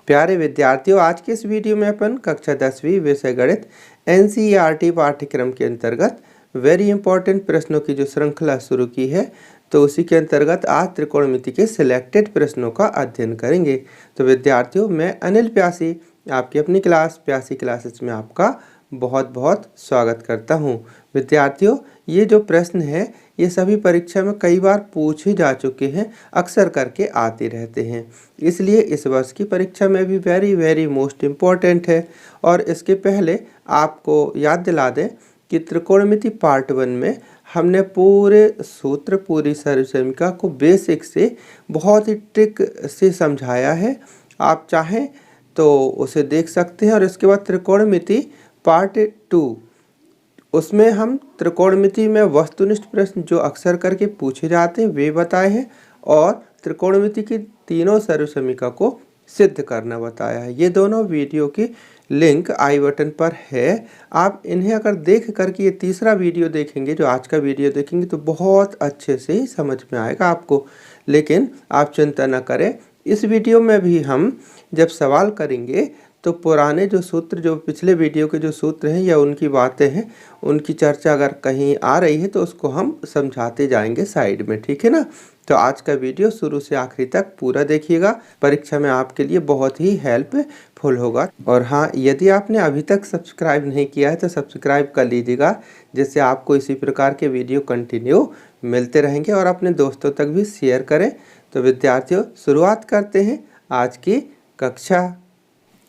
प्यारे विद्यार्थियों, आज के इस वीडियो में अपन कक्षा 10वीं विषय गणित NCERT पाठ्यक्रम के अंतर्गत वेरी इंपॉर्टेंट प्रश्नों की जो श्रृंखला शुरू की है, तो उसी के अंतर्गत आज त्रिकोणमिति के सिलेक्टेड प्रश्नों का अध्ययन करेंगे। तो विद्यार्थियों, मैं अनिल प्यासी आपकी अपनी क्लास प्यासी क्लासेस में आपका बहुत बहुत स्वागत करता हूं। विद्यार्थियों, ये जो प्रश्न है ये सभी परीक्षा में कई बार पूछे जा चुके हैं, अक्सर करके आते रहते हैं, इसलिए इस वर्ष की परीक्षा में भी वेरी मोस्ट इम्पॉर्टेंट है। और इसके पहले आपको याद दिला दें कि त्रिकोणमिति पार्ट 1 में हमने पूरे सूत्र, पूरी सर्वसमीका को बेसिक से बहुत ही ट्रिक से समझाया है। आप चाहें तो उसे देख सकते हैं। और इसके बाद त्रिकोणमिति पार्ट 2, उसमें हम त्रिकोणमिति में वस्तुनिष्ठ प्रश्न जो अक्सर करके पूछे जाते हैं वे बताए हैं, और त्रिकोणमिति की तीनों सर्वसमीका को सिद्ध करना बताया है। ये दोनों वीडियो की लिंक आई बटन पर है। आप इन्हें अगर देख करके ये तीसरा वीडियो देखेंगे, जो आज का वीडियो देखेंगे, तो बहुत अच्छे से ही समझ में आएगा आपको। लेकिन आप चिंता न करें, इस वीडियो में भी हम जब सवाल करेंगे तो पुराने जो सूत्र, जो पिछले वीडियो के जो सूत्र हैं या उनकी बातें हैं, उनकी चर्चा अगर कहीं आ रही है तो उसको हम समझाते जाएंगे साइड में, ठीक है ना। तो आज का वीडियो शुरू से आखिरी तक पूरा देखिएगा, परीक्षा में आपके लिए बहुत ही हेल्पफुल होगा। और हाँ, यदि आपने अभी तक सब्सक्राइब नहीं किया है तो सब्सक्राइब कर लीजिएगा, जिससे आपको इसी प्रकार के वीडियो कंटिन्यू मिलते रहेंगे, और अपने दोस्तों तक भी शेयर करें। तो विद्यार्थियों, शुरुआत करते हैं आज की कक्षा।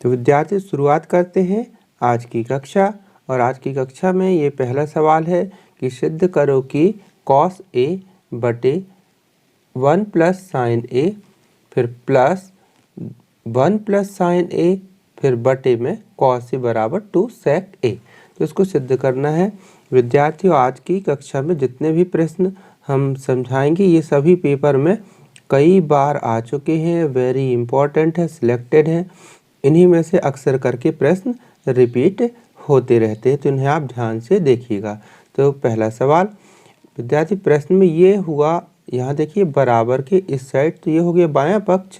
तो विद्यार्थी, शुरुआत करते हैं आज की कक्षा। और आज की कक्षा में ये पहला सवाल है कि सिद्ध करो कि cos A बटे 1 प्लस साइन A, फिर प्लस 1 प्लस साइन A, फिर बटे में cos A बराबर 2 sec A। तो इसको सिद्ध करना है। विद्यार्थियों, आज की कक्षा में जितने भी प्रश्न हम समझाएंगे ये सभी पेपर में कई बार आ चुके हैं, वेरी इंपॉर्टेंट है, सिलेक्टेड है। इन्हीं में से अक्सर करके प्रश्न रिपीट होते रहते हैं, तो इन्हें आप ध्यान से देखिएगा। तो पहला सवाल विद्यार्थी, प्रश्न में ये हुआ, यहाँ देखिए बराबर के इस साइड, तो ये हो गया बायां पक्ष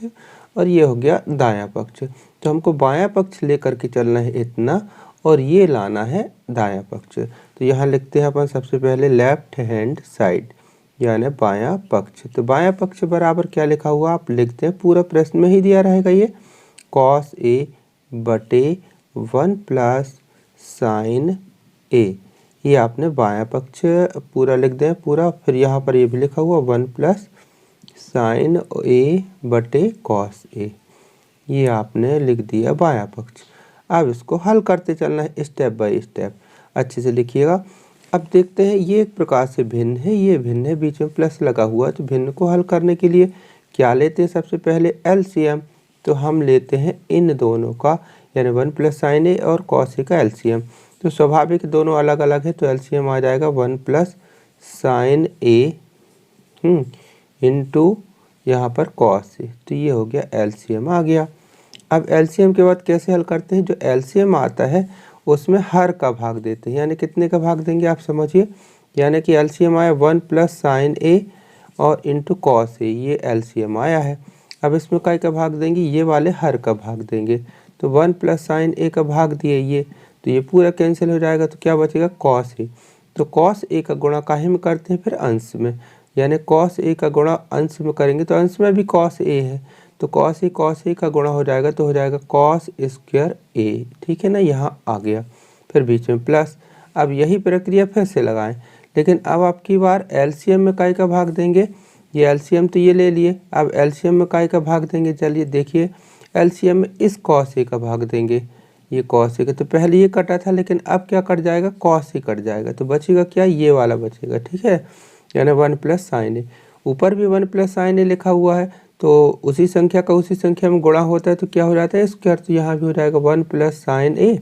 और ये हो गया दायां पक्ष। तो हमको बायां पक्ष लेकर के चलना है इतना, और ये लाना है दायां पक्ष। तो यहाँ लिखते हैं अपन सबसे पहले लेफ्ट हैंड साइड, यानी बायां पक्ष। तो बायां पक्ष बराबर क्या लिखा हुआ आप लिखते हैं, पूरा प्रश्न में ही दिया रहेगा ये, cos A बटे 1 प्लस साइन A। ये आपने बायां पक्ष पूरा लिख दें पूरा। फिर यहाँ पर ये भी लिखा हुआ 1 प्लस साइन A बटे cos A, ये आपने लिख दिया बायां पक्ष। अब इसको हल करते चलना है स्टेप बाय स्टेप, अच्छे से लिखिएगा। अब देखते हैं, ये एक प्रकार से भिन्न है, ये भिन्न है, बीच में प्लस लगा हुआ। तो भिन्न को हल करने के लिए क्या लेते हैं, सबसे पहले LCM। तो हम लेते हैं इन दोनों का, यानी 1 प्लस साइन ए और cos ए का LCM। तो स्वाभाविक दोनों अलग अलग है, तो LCM आ जाएगा 1 प्लस साइन ए इंटू यहाँ पर cos ए। तो ये हो गया LCM आ गया। अब LCM के बाद कैसे हल करते हैं, जो LCM आता है उसमें हर का भाग देते हैं, यानी कितने का भाग देंगे आप समझिए। यानी कि LCM आया 1 प्लस साइन ए और इंटू cos ए, ये LCM आया है। अब इसमें काय का भाग देंगे, ये वाले हर का भाग देंगे। तो 1 प्लस साइन ए का भाग दिए ये, तो ये पूरा कैंसिल हो जाएगा। तो क्या बचेगा, cos ए। तो cos ए का गुणा काहे में करते हैं, फिर अंश में, यानी cos ए का गुणा अंश में करेंगे तो अंश में भी cos ए है, तो cos ए का गुणा हो जाएगा, तो हो जाएगा cos स्क्वायर ए, ठीक है ना, यहाँ आ गया। फिर बीच में प्लस। अब यही प्रक्रिया फिर से लगाएं, लेकिन अब आपकी बार LCM में काय का भाग देंगे, ये LCM तो ये ले लिए, अब LCM में काय का भाग देंगे, चलिए देखिए, LCM में इस cos ए का भाग देंगे, ये cos ए का। तो पहले ये कटा था, लेकिन अब क्या कट जाएगा, cos ए कट जाएगा, तो बचेगा क्या, ये वाला बचेगा, ठीक है, यानी 1 प्लस साइन ए। ऊपर भी 1 प्लस साइन ए लिखा हुआ है, तो उसी संख्या का उसी संख्या में गुणा होता है, तो क्या हो जाता है स्क्वायर। तो यहाँ भी हो जाएगा 1 प्लस साइन ए,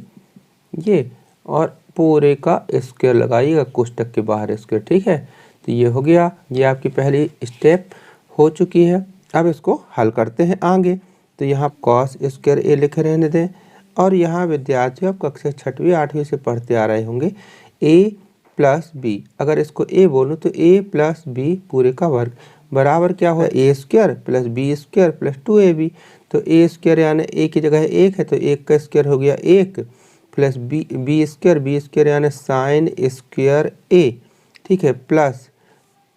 ये, और पूरे का स्क्वायर लगाइएगा, कोष्टक के बाहर स्क्वायर, ठीक है। तो ये हो गया, ये आपकी पहली स्टेप हो चुकी है। अब इसको हल करते हैं आगे। तो यहाँ cos स्क्वायर ए लिखे रहने दें, और यहाँ विद्यार्थियों आप कक्षा 6वीं 8वीं से पढ़ते आ रहे होंगे, a प्लस बी, अगर इसको a बोलूँ तो a प्लस बी पूरे का वर्ग, बराबर क्या हो A square plus B square plus 2ab। तो ए स्क्वायर यानी ए की जगह 1 है तो 1 का स्क्वायर हो गया 1 प्लस बी स्क्वायर यानी साइन स्क्वायर ए, ठीक है, प्लस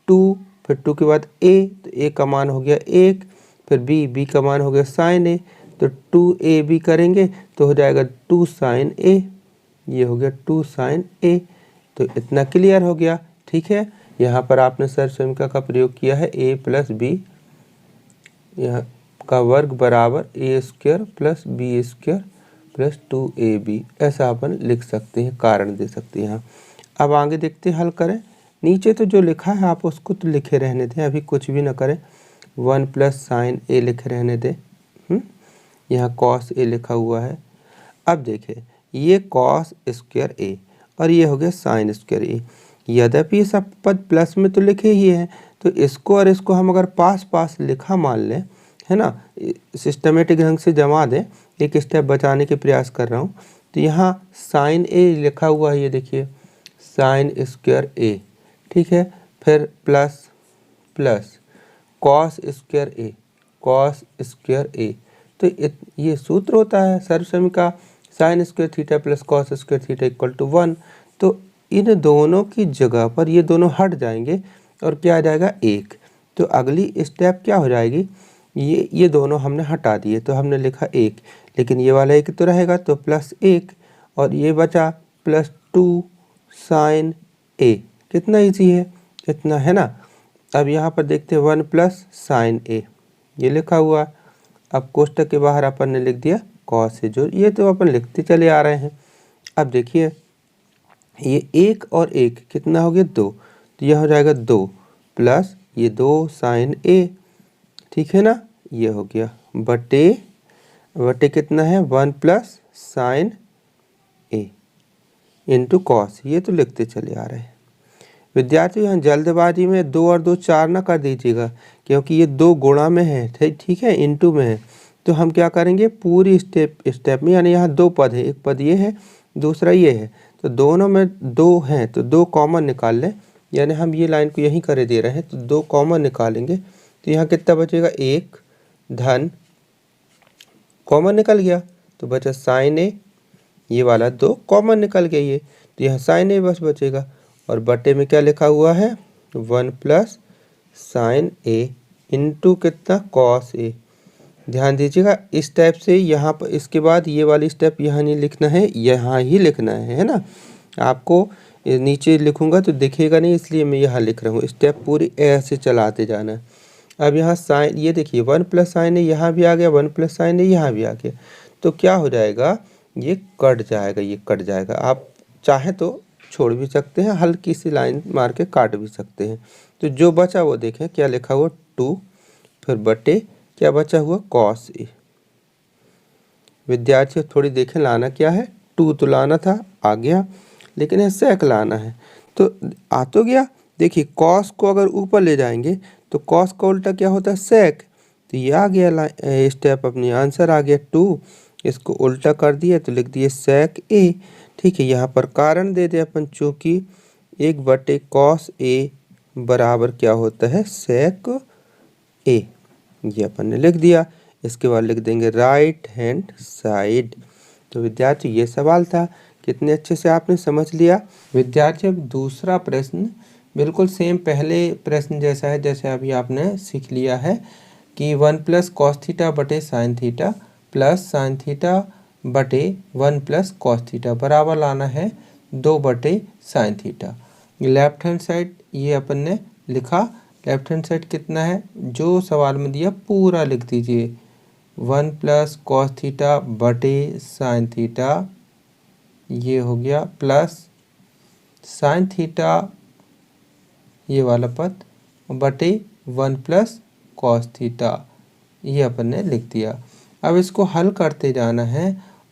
2, फिर 2 के बाद ए, तो ए का मान हो गया 1, फिर बी का मान हो गया साइन ए, तो 2ab करेंगे तो हो जाएगा 2 साइन ए, ये हो गया 2 साइन ए। तो इतना क्लियर हो गया, ठीक है। यहाँ पर आपने सर्व समीकरण का प्रयोग किया है a प्लस बी यहाँ का वर्ग बराबर A square plus B square plus 2ab, ऐसा अपन लिख सकते हैं, कारण दे सकते हैं यहाँ। अब आगे देखते हैं, हल करें। नीचे तो जो लिखा है आप उसको तो लिखे रहने दें, अभी कुछ भी ना करें। 1 प्लस साइन ए लिखे रहने दें। यहाँ कॉस ए लिखा हुआ है। अब देखिए ये कॉस स्क्वायर ए और ये हो गया साइन स्क्वायर ए। यद्यपि ये सब पद प्लस में तो लिखे ही हैं, तो इसको और इसको हम अगर पास पास लिखा मान लें, है ना, सिस्टमेटिक ढंग से जमा दें, एक स्टेप बचाने के प्रयास कर रहा हूँ। तो यहाँ साइन ए लिखा हुआ है, ये देखिए साइन स्क्वायर ए, ठीक है, फिर plus plus cos square A, cos square A. तो ये सूत्र होता है सर्व समीकरण का, sine square theta plus cos square theta equal to 1। तो इन दोनों की जगह पर ये दोनों हट जाएंगे और क्या आ जाएगा 1। तो अगली स्टेप क्या हो जाएगी, ये दोनों हमने हटा दिए तो हमने लिखा 1, लेकिन ये वाला 1 तो रहेगा, तो प्लस 1 और ये बचा प्लस 2 साइन ए। कितना ईजी है, इतना है ना। अब यहाँ पर देखते हैं 1 प्लस साइन ए, ये लिखा हुआ। अब कोष्टक के बाहर अपन ने लिख दिया कॉस ए, जो ये तो अपन लिखते चले आ रहे हैं। अब देखिए ये 1 और 1 कितना हो गया 2, तो यह हो जाएगा 2 प्लस ये 2 साइन ए, ठीक है ना, ये हो गया बटे कितना है 1 प्लस साइन ए इंटू कॉस, ये तो लिखते चले आ रहे हैं। विद्यार्थियों यहाँ जल्दबाजी में 2 और 2 4 ना कर दीजिएगा, क्योंकि ये 2 गुणा में है, ठीक है, इंटू में है। तो हम क्या करेंगे पूरी स्टेप में, यानी यहाँ 2 पद है, एक पद ये है दूसरा ये है, तो दोनों में 2 हैं तो 2 कॉमन निकाल लें, यानी हम ये लाइन को यहीं करे दे रहे हैं तो 2 कॉमन निकालेंगे। तो यहाँ कितना बचेगा 1 धन कॉमन निकल गया तो बचा साइन ए, ये वाला 2 कॉमन निकल गया ये, तो यहाँ साइन ए बस बचेगा। और बटे में क्या लिखा हुआ है 1 प्लस साइन ए इंटू कितना कॉस ए। ध्यान दीजिएगा इस टाइप से, यहाँ पर इसके बाद ये वाली स्टेप यहाँ नहीं लिखना है, यहाँ ही लिखना है ना। आपको नीचे लिखूंगा तो दिखेगा नहीं, इसलिए मैं यहाँ लिख रहा हूँ। स्टेप पूरी ऐसे चलाते जाना है। अब यहाँ साइन, ये देखिए 1 प्लस साइन ए यहाँ भी आ गया, 1 प्लस साइन ए यहाँ भी आ गया, तो क्या हो जाएगा ये कट जाएगा, ये कट जाएगा। आप चाहे तो छोड़ भी सकते हैं, हल्की सी लाइन मार के काट भी सकते हैं। तो जो बचा वो देखें क्या लिखा हुआ 2, फिर बटे क्या बचा हुआ कॉस ए। विद्यार्थियों थोड़ी देखें लाना क्या है, 2 तो लाना था आ गया, लेकिन ये सेक लाना है तो आ तो गया। देखिए कॉस को अगर ऊपर ले जाएंगे तो कॉस का उल्टा क्या होता है सेक, तो ये आ गया स्टेप, अपनी आंसर आ गया 2। इसको उल्टा कर दिया तो लिख दिए सेक ए, ठीक है। यहाँ पर कारण दे दे अपन, चूँकि 1 बटे कॉस ए बराबर क्या होता है सेक ए, ये अपन ने लिख दिया। इसके बाद लिख देंगे राइट हैंड साइड। तो विद्यार्थी ये सवाल था, कितने अच्छे से आपने समझ लिया। विद्यार्थी अब दूसरा प्रश्न बिल्कुल सेम पहले प्रश्न जैसा है, जैसे अभी आपने सीख लिया है कि 1 प्लस कॉस थीटा बटे sign theta plus sine theta बटे 1 प्लस कॉस थीटा बराबर लाना है 2 बटे sine theta. Left hand side ये अपन ने लिखा, लेफ्ट हैंड साइड कितना है जो सवाल में दिया पूरा लिख दीजिए, 1 प्लस कॉस थीटा बटे साइन थीटा, ये हो गया प्लस साइन थीटा ये वाला पद बटे 1 प्लस कॉस थीटा, ये अपन ने लिख दिया। अब इसको हल करते जाना है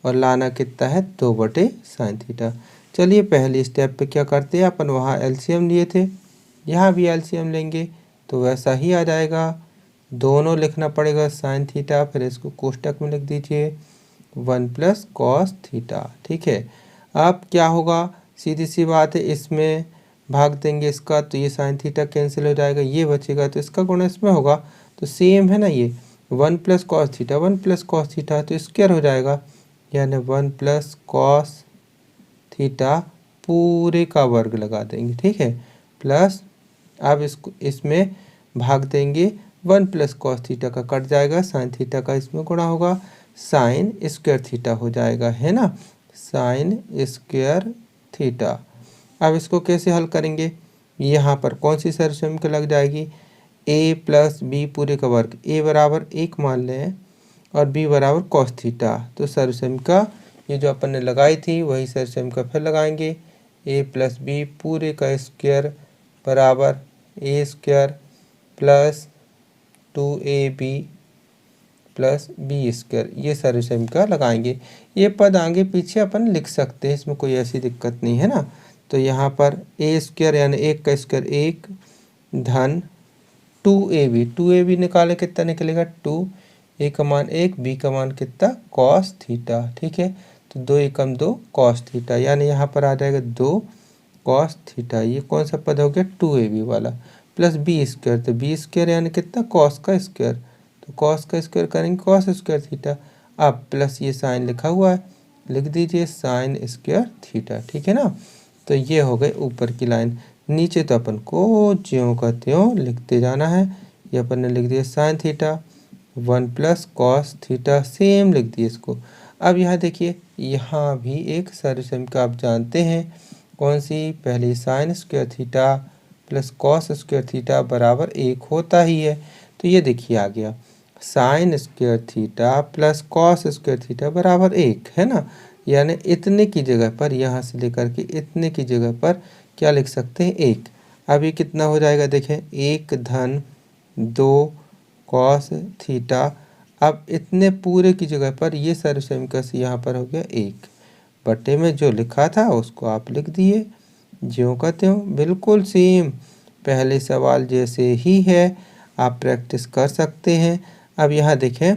और लाना कितना है 2 बटे साइन थीटा। चलिए पहली स्टेप पे क्या करते हैं, अपन वहाँ एलसीएम लिए थे, यहाँ भी एलसीएम लेंगे तो वैसा ही आ जाएगा। दोनों लिखना पड़ेगा साइन थीटा, फिर इसको कोष्टक में लिख दीजिए 1 प्लस कॉस थीटा, ठीक है। अब क्या होगा सीधी सी बात है, इसमें भाग देंगे इसका तो ये साइन थीटा कैंसिल हो जाएगा, ये बचेगा तो इसका गुणा इसमें होगा, तो सेम है ना, ये 1 plus cos theta 1 plus cos theta तो स्क्वायर हो जाएगा, यानी 1 प्लस कॉस थीटा पूरे का वर्ग लगा देंगे, ठीक है। प्लस अब इसको इसमें भाग देंगे, 1 प्लस कॉस थीटा का कट जाएगा, साइन थीटा का इसमें गुणा होगा, साइन स्क्वायर थीटा हो जाएगा, है ना, साइन स्क्वायर थीटा। अब इसको कैसे हल करेंगे, यहाँ पर कौन सी सर्वसमीकरण लग जाएगी, a प्लस बी पूरे का वर्ग, a बराबर 1 मान लें और b बराबर कॉस थीटा, तो सर्वसमीकरण ये जो अपन ने लगाई थी वही सर्वसमीकरण फिर लगाएंगे, a प्लस बी पूरे का स्क्वायर बराबर a square plus 2ab plus B square, ये सर्वसमीकरण लगाएंगे। ये पद आगे पीछे अपन लिख सकते हैं, इसमें कोई ऐसी दिक्कत नहीं है ना। तो यहाँ पर a स्क्वायर यानी 1 का स्क्वायर 1 धन 2ab निकाले कितना निकलेगा 2, a का मान 1 b का मान कितना कॉस थीटा, ठीक है। तो 2 एकम 2 कॉस थीटा, यानी यहाँ पर आ जाएगा 2 कॉस थीटा, ये कौन सा पद हो गया 2ab वाला, प्लस बी स्क्वायर, तो बी स्क्वायर यानी कितना कॉस का स्क्वायर, तो कॉस का स्क्वायर करेंगे कॉस स्क्वायर थीटा। अब प्लस ये साइन लिखा हुआ है, लिख दीजिए साइन स्क्वायर थीटा, ठीक है ना। तो ये हो गए ऊपर की लाइन, नीचे तो अपन को ज्यों का त्यों लिखते जाना है। ये अपन ने लिख दिया sine theta 1 plus cos theta, same लिख दिए इसको। अब यहाँ देखिए, यहाँ भी एक सर्वसमीकरण आप जानते हैं कौन सी, पहले sign square theta plus cos square theta बराबर 1 होता ही है। तो ये देखिए आ गया sign square theta plus cos square theta बराबर 1, है ना, यानी इतने की जगह पर, यहाँ से लेकर के इतने की जगह पर क्या लिख सकते हैं 1। अब ये कितना हो जाएगा देखें, 1 धन 2 कॉस थीटा, अब इतने पूरे की जगह पर ये सर्वसमीकरण से यहाँ पर हो गया 1 बटे में जो लिखा था उसको आप लिख दिए ज्यों का त्यों, बिल्कुल सेम पहले सवाल जैसे ही है, आप प्रैक्टिस कर सकते हैं। अब यहाँ देखें,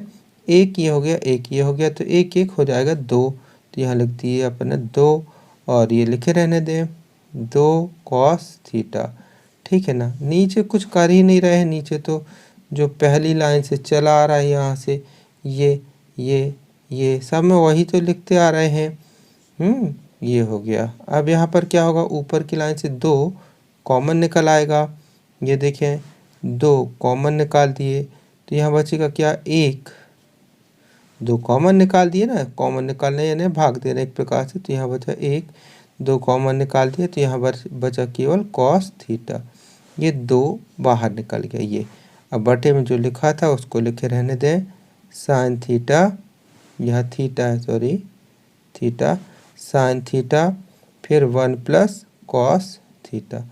एक ये हो गया एक ये हो गया, तो एक एक हो जाएगा 2, तो यहाँ लिख दिए अपने 2 और ये लिखे रहने दें 2 कॉस थीटा, ठीक है ना। नीचे कुछ कर ही नहीं रहे हैं, नीचे तो जो पहली लाइन से चला आ रहा है यहाँ से ये सब में वही तो लिखते आ रहे हैं। ये हो गया। अब यहाँ पर क्या होगा, ऊपर की लाइन से 2 कॉमन निकल आएगा, ये देखें 2 कॉमन निकाल दिए, तो यहाँ बचेगा क्या 1, 2 कॉमन निकाल दिए ना, कॉमन निकालने यानी भाग देना एक प्रकार से, तो यहाँ बचा 1, 2 कॉमन निकाल दिए तो यहाँ बचा केवल कॉस थीटा, ये 2 बाहर निकल गया ये। अब बटे में जो लिखा था उसको लिखे रहने दें साइन थीटा, यह थीटा है सॉरी थीटा, साइन थीटा फिर 1 प्लस कॉस थीटा।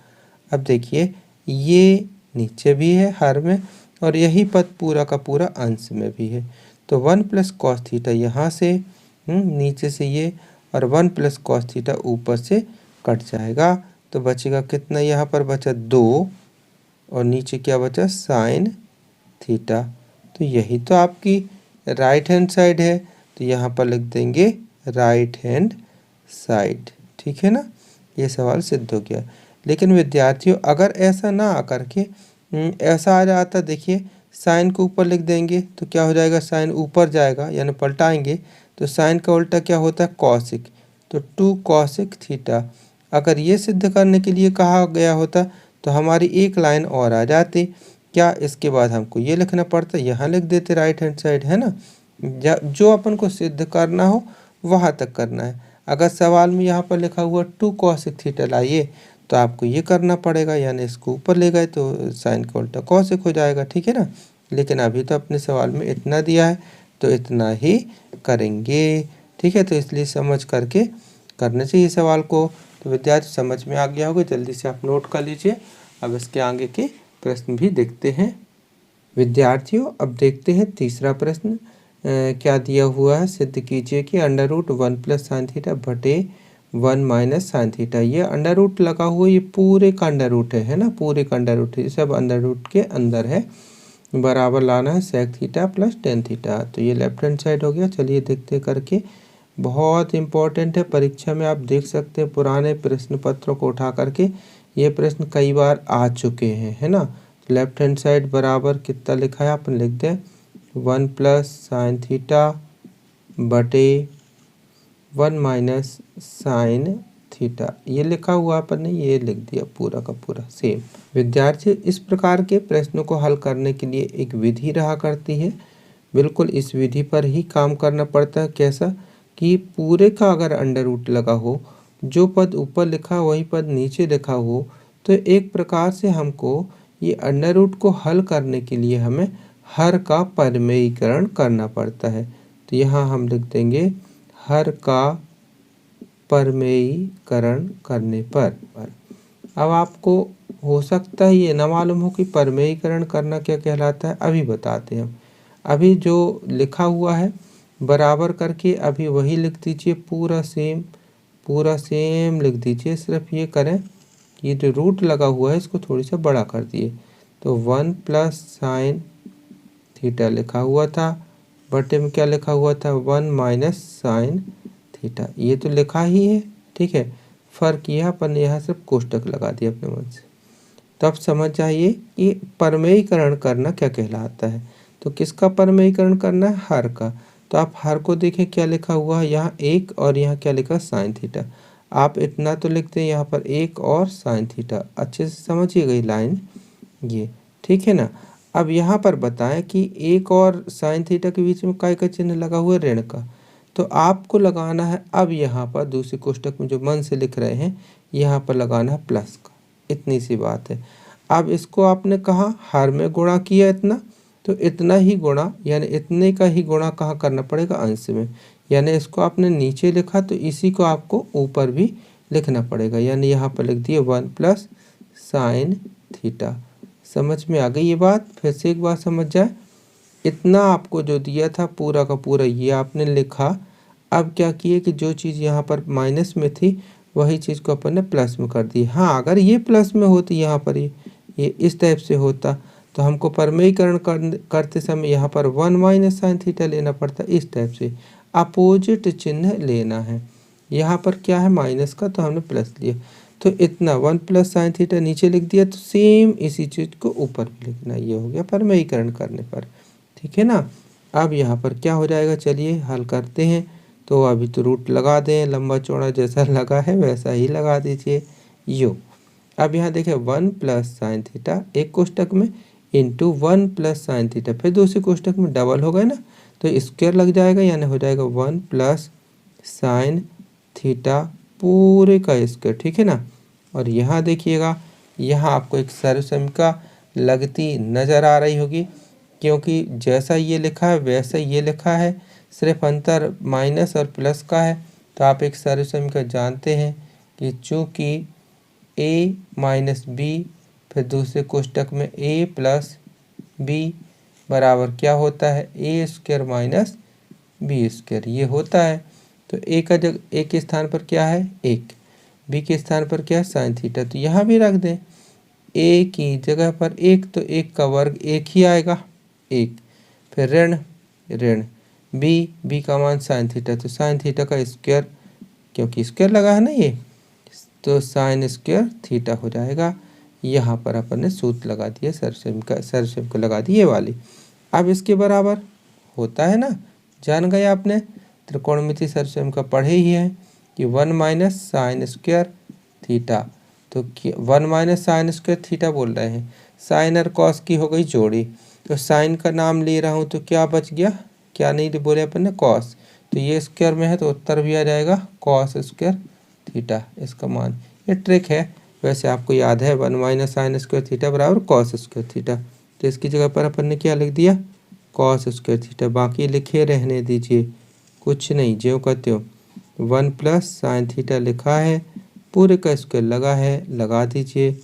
अब देखिए ये नीचे भी है हर में और यही पद पूरा का पूरा अंश में भी है, तो 1 प्लस कॉस थीटा यहाँ से नीचे से ये, और 1 प्लस कॉस थीटा ऊपर से कट जाएगा, तो बचेगा कितना, यहाँ पर बचा 2 और नीचे क्या बचा साइन थीटा। तो यही तो आपकी राइट हैंड साइड है, तो यहाँ पर लिख देंगे राइट हैंड साइड, ठीक है ना। ये सवाल सिद्ध हो गया। लेकिन विद्यार्थियों अगर ऐसा ना आकर के ऐसा आ जाता, देखिए साइन को ऊपर लिख देंगे तो क्या हो जाएगा, साइन ऊपर जाएगा यानी पलटाएंगे, तो साइन का उल्टा क्या होता है कॉसिक, तो 2 कॉसिक थीटा। अगर ये सिद्ध करने के लिए कहा गया होता तो हमारी एक लाइन और आ जाती, क्या इसके बाद हमको ये लिखना पड़ता, यहाँ लिख देते राइट हैंड साइड, है ना। जो अपन को सिद्ध करना हो वहाँ तक करना है। अगर सवाल में यहाँ पर लिखा हुआ 2 कॉसिक थीटा लाइए तो आपको ये करना पड़ेगा, यानी इसको ऊपर ले गए तो साइन का उल्टा कॉसिक हो जाएगा, ठीक है ना। लेकिन अभी तो अपने सवाल में इतना दिया है तो इतना ही करेंगे, ठीक है। तो इसलिए समझ करके करना चाहिए सवाल को। तो विद्यार्थी समझ में आ गया होगा, जल्दी से आप नोट कर लीजिए। अब इसके आगे के प्रश्न भी देखते हैं विद्यार्थियों। अब देखते हैं तीसरा प्रश्न क्या दिया हुआ है, सिद्ध कीजिए कि √1 प्लस साइन थीटा बटे 1 माइनस साइन थीटा। ये अंडर रूट लगा हुआ, ये पूरे का अंडर रूट है ना, पूरे का अंडर रूट है, सब अंडर रूट के अंदर है, बराबर लाना है sec theta plus tan theta. तो ये लेफ्ट हैंड साइड हो गया। चलिए देखते करके, बहुत इंपॉर्टेंट है, परीक्षा में आप देख सकते हैं पुराने प्रश्न पत्रों को उठा करके ये प्रश्न कई बार आ चुके हैं, है ना। लेफ्ट हैंड साइड बराबर कितना लिखा है, अपन लिख दें 1 प्लस साइन थीटा बटे 1 माइनस साइन थीटा। ये लिखा हुआ अपन ने, ये लिख दिया पूरा का पूरा सेम। विद्यार्थी, इस प्रकार के प्रश्नों को हल करने के लिए एक विधि रहा करती है। बिल्कुल इस विधि पर ही काम करना पड़ता है। कैसा कि पूरे का अगर अंडर रूट लगा हो, जो पद ऊपर लिखा वही पद नीचे लिखा हो, तो एक प्रकार से हमको ये अंडर रूट को हल करने के लिए हमें हर का परमेयीकरण करना पड़ता है। तो यहाँ हम लिख देंगे हर का परमेयीकरण करने पर। अब आपको हो सकता है ये ना मालूम हो कि परमेयीकरण करना क्या कहलाता है, अभी बताते हैं हम। अभी जो लिखा हुआ है बराबर करके अभी वही लिख दीजिए, पूरा सेम लिख दीजिए। सिर्फ ये करें, ये जो रूट लगा हुआ है इसको थोड़ी सा बड़ा कर दिए। तो 1 प्लस साइन थीटा लिखा हुआ था, बटे में क्या लिखा हुआ था 1 माइनस साइन थीटा। ये तो लिखा ही है, ठीक है। फ़र्क यह अपन ने यहाँ सिर्फ कोष्टक लगा दिया अपने मन से। तब समझ जाइए कि परमेयीकरण करना क्या कहलाता है। तो किसका परमेयीकरण करना है, हर का। तो आप हर को देखें क्या लिखा हुआ है यहाँ 1 और यहाँ क्या लिखा साइन थीटा। आप इतना तो लिखते हैं यहाँ पर 1 और साइन थीटा। अच्छे से समझिए गई लाइन ये, ठीक है ना। अब यहाँ पर बताएं कि 1 और साइन थीटा के बीच में काय का चिन्ह लगा हुआ है, ऋण का। तो आपको लगाना है अब यहाँ पर दूसरे कोष्टक में जो मन से लिख रहे हैं यहाँ पर लगाना है प्लस का। इतनी सी बात है। अब इसको आपने कहा हर में गुणा किया इतना, तो इतना ही गुणा यानी इतने का ही गुणा कहाँ करना पड़ेगा, अंश में। यानी इसको आपने नीचे लिखा तो इसी को आपको ऊपर भी लिखना पड़ेगा। यानी यहाँ पर लिख दिए 1 प्लस साइन थीटा। समझ में आ गई ये बात। फिर से एक बार समझ जाए, इतना आपको जो दिया था पूरा का पूरा ये आपने लिखा। अब क्या किए कि जो चीज़ यहाँ पर माइनस में थी वही चीज़ को अपन ने प्लस में कर दी। हाँ, अगर ये प्लस में होती यहाँ पर ये इस टाइप से होता तो हमको परमेयीकरण करते समय यहाँ पर 1 माइनस साइन थीटा लेना पड़ता। इस टाइप से अपोजिट चिन्ह लेना है। यहाँ पर क्या है माइनस का, तो हमने प्लस लिया। तो इतना 1 प्लस साइन थीटा नीचे लिख दिया, तो सेम इसी चीज़ को ऊपर भी लिखना। ये हो गया परमेयीकरण करने पर, ठीक है ना। अब यहाँ पर क्या हो जाएगा, चलिए हल करते हैं। तो अभी तो रूट लगा दें, लंबा चौड़ा जैसा लगा है वैसा ही लगा दीजिए यो। अब यहाँ देखें 1 प्लस साइन थीटा एक कोष्टक में इंटू 1 प्लस साइन थीटा, फिर दूसरे कोष्टक में डबल हो गए ना, तो स्क्वायर लग जाएगा, यानी हो जाएगा 1 प्लस साइन थीटा पूरे का स्क्वायर, ठीक है ना। और यहाँ देखिएगा, यहाँ आपको एक सर्वसमीका लगती नज़र आ रही होगी, क्योंकि जैसा ये लिखा है वैसा ये लिखा है, सिर्फ अंतर माइनस और प्लस का है। तो आप एक सर्वसमीका जानते हैं कि चूँकि a माइनस बी, फिर दूसरे कोष्टक में a प्लस बी बराबर क्या होता है, ए स्क्वायर माइनस बी स्क्वायर, ये होता है। तो a का जगह a के स्थान पर क्या है 1, b के स्थान पर क्या है साइन थीटा। तो यहाँ भी रख दें a की जगह पर 1, तो 1 का वर्ग 1 ही आएगा 1, फिर ऋण ऋण b का मान साइन थीटा, तो साइन थीटा का स्क्वायर, क्योंकि स्क्वायर लगा है ना ये, तो साइन स्क्वायर थीटा हो जाएगा। यहाँ पर अपन ने सूत्र लगा दिया, सर्वसमीका लगा दी ये वाली। अब इसके बराबर होता है ना, जान गए आपने, त्रिकोणमिति सर्वसमीका पढ़े ही है कि 1 माइनस साइन स्क्वायर थीटा। तो 1 माइनस साइन स्क्वायर थीटा बोल रहे हैं, साइन और कॉस की हो गई जोड़ी। तो साइन का नाम ले रहा हूँ तो क्या बच गया, क्या नहीं बोले अपन ने, कॉस। तो ये स्क्वायर में है तो उत्तर भी आ जाएगा कॉस स्क्वायर थीटा, इसका मान। ये ट्रिक है, वैसे आपको याद है 1 माइनस साइन स्क्वायर थीटा बराबर कॉस स्क्वायर थीटा। तो इसकी जगह पर अपन ने क्या लिख दिया, कॉस स्क्वायर थीटा। बाकी लिखे रहने दीजिए, कुछ नहीं, ज्यों का त्यों। 1 प्लस साइन थीटा लिखा है, पूरे का स्क्वायर लगा है, लगा दीजिए।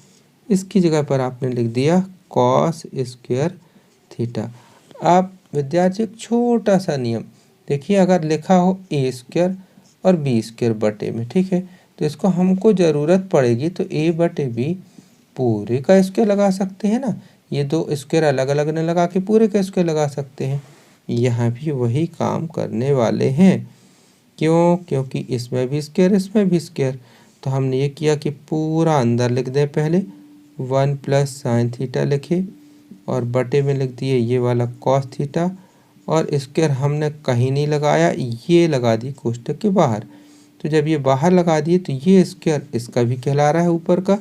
इसकी जगह पर आपने लिख दिया कॉस स्क्वायर थीटा। अब विद्यार्थी एक छोटा सा नियम देखिए, अगर लिखा हो ए स्क्वायर और बी स्क्वायर बटे में, ठीक है, तो इसको हमको ज़रूरत पड़ेगी तो ए बटे बी पूरे का स्क्वायर लगा सकते हैं ना। ये दो स्क्वायर अलग अलग न लगा के पूरे का स्क्वायर लगा सकते हैं। यहाँ भी वही काम करने वाले हैं। क्यों, क्योंकि इसमें भी स्क्वायर इसमें भी स्क्वायर, तो हमने ये किया कि पूरा अंदर लिख दें, पहले 1 प्लस साइन थीटा लिखे और बटे में लिख दिए ये वाला कॉस थीटा, और स्क्वायर हमने कहीं नहीं लगाया, ये लगा दी कोष्टक के बाहर। तो जब ये बाहर लगा दिए तो ये स्क्वायर इसका भी कहला रहा है ऊपर का,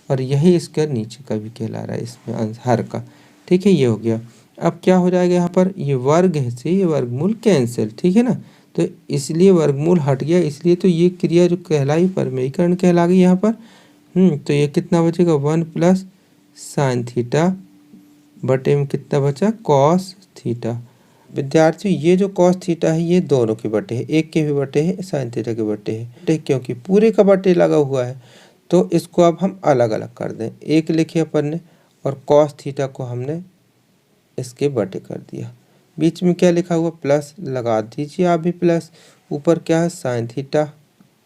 और यही स्क्वायर नीचे का भी कहला रहा है इसमें हर का। ठीक है, ये हो गया। अब क्या हो जाएगा यहाँ पर, ये वर्ग से ये वर्गमूल कैंसिल, ठीक है ना, तो इसलिए वर्गमूल हट गया, इसलिए तो ये क्रिया जो कहलाई परमेयीकरण कहला गई यहाँ पर। तो ये कितना बचेगा, 1 प्लस साइन थीटा बटे में कितना बचा, कॉस थीटा। विद्यार्थियों ये जो कॉस थीटा है ये दोनों के बटे है, एक के भी बटे है, साइन थीटा के बटे है, क्योंकि पूरे का बटे लगा हुआ है। तो इसको अब हम अलग अलग कर दें, एक लिखे अपन ने और कॉस थीटा को हमने इसके बटे कर दिया। बीच में क्या लिखा हुआ, प्लस लगा दीजिए आप भी प्लस, ऊपर क्या है साइन थीटा,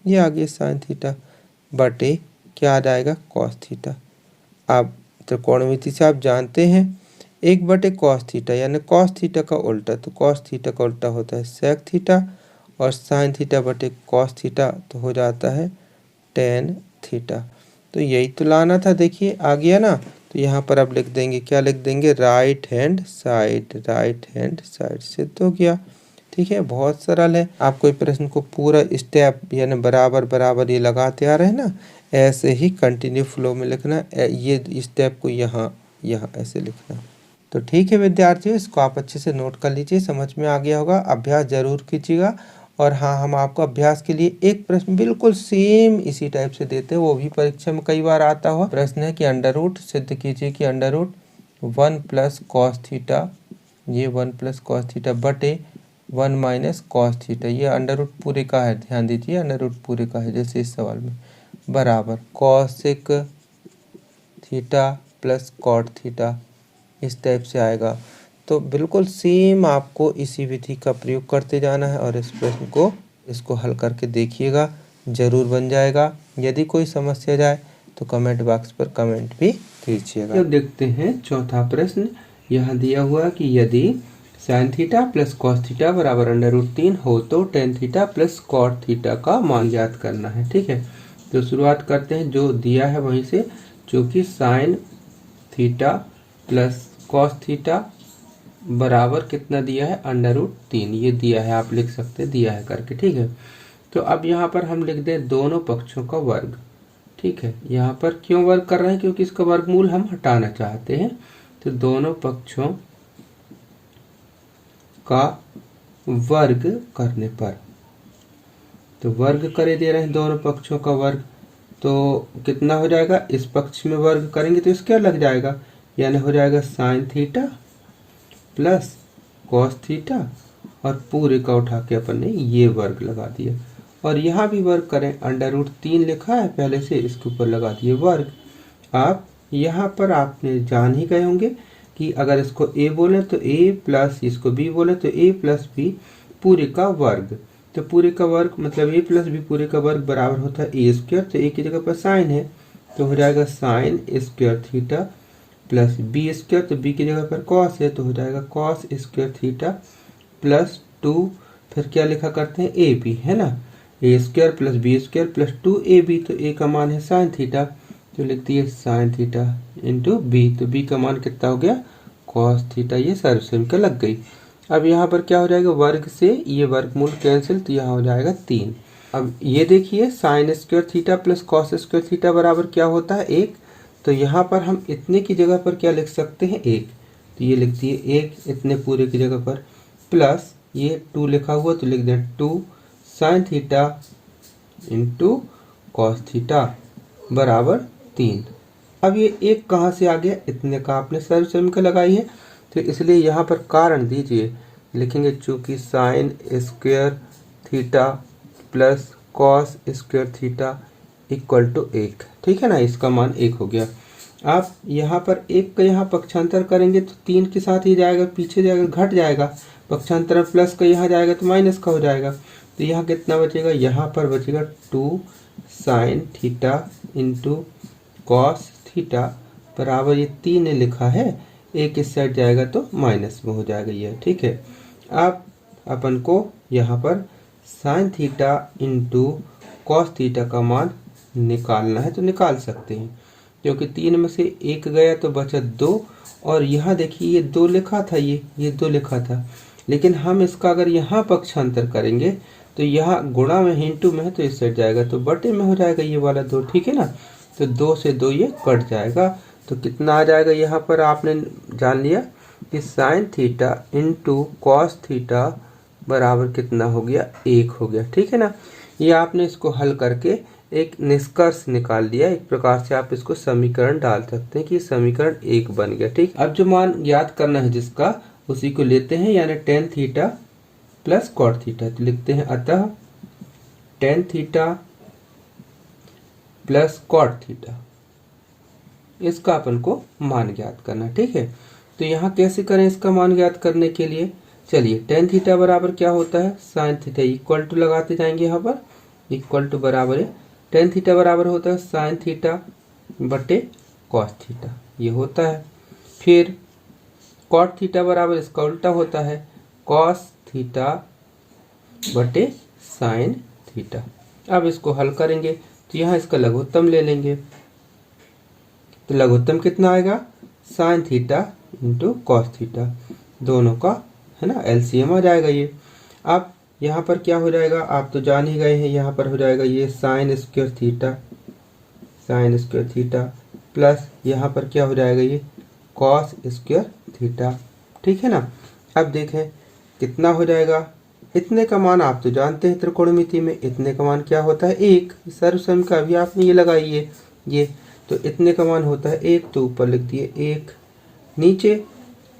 ये आ गया साइन थीटा बटे क्या आ जाएगा, कॉस थीटा। अब त्रिकोणमिति से आप जानते हैं 1 बटे कॉस थीटा यानी कॉस थीटा का उल्टा, तो कॉस थीटा का उल्टा होता है सेक थीटा, और साइन थीटा बटे कॉस थीटा तो हो जाता है टेन थीटा। तो यही तो लाना था, देखिए आ गया ना। तो यहाँ पर अब लिख देंगे, क्या लिख देंगे, राइट हैंड साइड सिद्ध हो गया। ठीक है, बहुत सरल है। आप कोई प्रश्न को पूरा स्टेप यानी बराबर बराबर ये लगाते आ रहे हैं ना, ऐसे ही कंटिन्यू फ्लो में लिखना, ये स्टेप को यहाँ ऐसे लिखना। तो ठीक है विद्यार्थियों, इसको आप अच्छे से नोट कर लीजिए, समझ में आ गया होगा। अभ्यास जरूर कीजिएगा। और हाँ, हम आपको अभ्यास के लिए एक प्रश्न बिल्कुल सेम इसी टाइप से देते हैं, वो भी परीक्षा में कई बार आता हुआ प्रश्न है कि अंडर रूट सिद्ध कीजिए कि under root 1 plus cos theta, ये 1 प्लस कॉस थीटा बटे 1 माइनस कॉस थीटा, ये अंडर रूट पूरे का है, ध्यान दीजिए अंडर रूट पूरे का है जैसे इस सवाल में, बराबर cosec theta plus cot theta, इस टाइप से आएगा। तो बिल्कुल सेम आपको इसी विधि का प्रयोग करते जाना है और इस प्रश्न को इसको हल करके देखिएगा, जरूर बन जाएगा। यदि कोई समस्या जाए तो कमेंट बॉक्स पर कमेंट भी कीजिएगा। अब देखते हैं चौथा प्रश्न। यहाँ दिया हुआ कि यदि sine theta plus cos theta बराबर अंडर रूट 3 हो तो tan theta plus cot theta का मान ज्ञात करना है। ठीक है, तो शुरुआत करते हैं जो दिया है वहीं से, जो कि sign theta plus cos theta बराबर कितना दिया है, अंडर रूट 3, ये दिया है, आप लिख सकते हैं दिया है करके। ठीक है, तो अब यहाँ पर हम लिख दें दोनों पक्षों का वर्ग। ठीक है, यहाँ पर क्यों वर्ग कर रहे हैं, क्योंकि इसका वर्गमूल हम हटाना चाहते हैं। तो दोनों पक्षों का वर्ग करने पर, तो वर्ग करे दे रहे हैं दोनों पक्षों का वर्ग, तो कितना हो जाएगा, इस पक्ष में वर्ग करेंगे तो इसका लग जाएगा, यानी हो जाएगा sign theta plus cos theta, और पूरे का उठा के अपन ने ये वर्ग लगा दिया। और यहाँ भी वर्ग करें, अंडर रूट 3 लिखा है पहले से, इसके ऊपर लगा दिए वर्ग। आप यहाँ पर आपने जान ही गए होंगे कि अगर इसको a बोले तो a प्लस इसको b बोले तो a प्लस b पूरे का वर्ग। तो पूरे का वर्ग मतलब a प्लस b पूरे का वर्ग बराबर होता है a स्क्वायर, तो a की जगह पर साइन है तो हो जाएगा sign square theta plus b square, तो b की जगह पर कॉस है तो हो जाएगा कॉस स्क्वायर थीटा प्लस 2, फिर क्या लिखा करते हैं ए बी, है ना, A square plus B square plus 2ab, तो a का मान है साइन थीटा, तो लिख दिए साइन थीटा इंटू बी, तो b का मान कितना हो गया, कॉस थीटा, ये सर्वसम का लग गई। अब यहाँ पर क्या हो जाएगा, वर्ग से ये वर्गमूल कैंसिल, तो यहाँ हो जाएगा 3। अब ये देखिए sign square theta plus cos square theta बराबर क्या होता है, 1, तो यहाँ पर हम इतने की जगह पर क्या लिख सकते हैं, 1, तो ये लिख दिए 1 इतने पूरे की जगह पर, प्लस ये 2 लिखा हुआ तो लिख दें 2 sine theta into cos theta बराबर 3। अब ये 1 कहाँ से आ गया, इतने का आपने सर्वसम का लगाई है, तो इसलिए यहाँ पर कारण दीजिए, लिखेंगे चूँकि sine square theta plus cos square theta equal to 1, ठीक है ना, इसका मान 1 हो गया। आप यहाँ पर 1 का यहाँ पक्षांतर करेंगे तो 3 के साथ ही जाएगा, पीछे जाएगा घट जाएगा, पक्षांतर प्लस का यहाँ जाएगा तो माइनस का हो जाएगा, तो यहाँ कितना बचेगा, यहाँ पर बचेगा 2 sine theta into cos theta बराबर, ये 3 ने लिखा है, 1 इस साइड जाएगा तो माइनस में हो जाएगा ये। ठीक है, आप अपन को यहाँ पर sine theta into cos theta का मान निकालना है तो निकाल सकते हैं, क्योंकि 3 में से 1 गया तो बचा 2। और यहाँ देखिए ये 2 लिखा था, ये 2 लिखा था, लेकिन हम इसका अगर यहाँ पक्षांतर करेंगे तो यहाँ गुणा में इंटू में है तो इस साइड जाएगा तो बटे में हो जाएगा ये वाला 2, ठीक है ना। तो 2 से 2 ये कट जाएगा, तो कितना आ जाएगा यहाँ पर आपने जान लिया कि sine theta into cos theta बराबर कितना हो गया, 1 हो गया, ठीक है ना। ये आपने इसको हल करके एक निष्कर्ष निकाल दिया। एक प्रकार से आप इसको समीकरण डाल सकते हैं कि समीकरण 1 बन गया, ठीक। अब जो मान ज्ञात करना है जिसका, उसी को लेते हैं, यानी tan theta plus cot theta. तो लिखते हैं अतः tan theta plus cot theta, इसका अपन को मान ज्ञात करना, ठीक है। तो यहाँ कैसे करें इसका मान ज्ञात करने के लिए, चलिए टेन थीटा बराबर क्या होता है, साइन थीटा, इक्वल टू लगाते जाएंगे यहाँ पर, इक्वल टू बराबर है टेन थीटा बराबर होता है साइन थीटा बटे कॉस थीटा, ये होता है। फिर कॉट थीटा बराबर इसका उल्टा होता है कॉस थीटा बटे साइन थीटा। अब इसको हल करेंगे तो यहाँ इसका लघुत्तम ले लेंगे, तो लघुत्तम कितना आएगा, sine theta into cos theta, दोनों का है ना एलसीएम आ जाएगा ये। अब यहाँ पर क्या हो जाएगा, आप तो जान ही गए हैं, यहाँ पर हो जाएगा ये साइन स्क्वायर थीटा प्लस यहाँ पर क्या हो जाएगा ये कॉस स्क्वायर थीटा, ठीक है ना। अब देखें कितना हो जाएगा, इतने का मान आप तो जानते हैं त्रिकोणमिति में इतने का मान क्या होता है 1, सर्वसम का भी आपने ये लगाई ये तो इतने का मान होता है 1, तो ऊपर लिख दिए 1, नीचे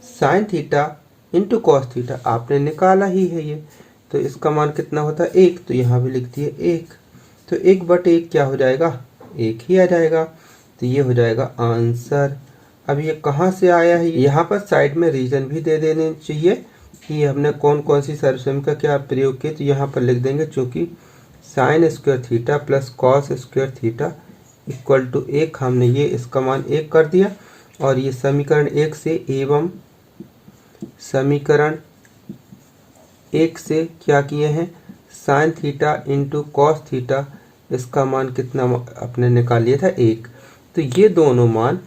sine theta into cos theta आपने निकाला ही है ये, तो इसका मान कितना होता है 1, तो यहाँ भी लिख दिए 1, तो 1/1 क्या हो जाएगा, 1 ही आ जाएगा, तो ये हो जाएगा आंसर। अब ये कहाँ से आया है, यहाँ पर साइड में रीजन भी दे देने चाहिए कि हमने कौन कौन सी सर्वसम का क्या प्रयोग किया, तो यहाँ पर लिख देंगे चूँकि sine square theta plus cos square theta equal to 1, हमने ये इसका मान 1 कर दिया, और ये समीकरण 1 से एवं समीकरण 1 से क्या किए हैं, sine theta into cos theta, इसका मान कितना अपने निकाल लिया था 1, तो ये दोनों मान,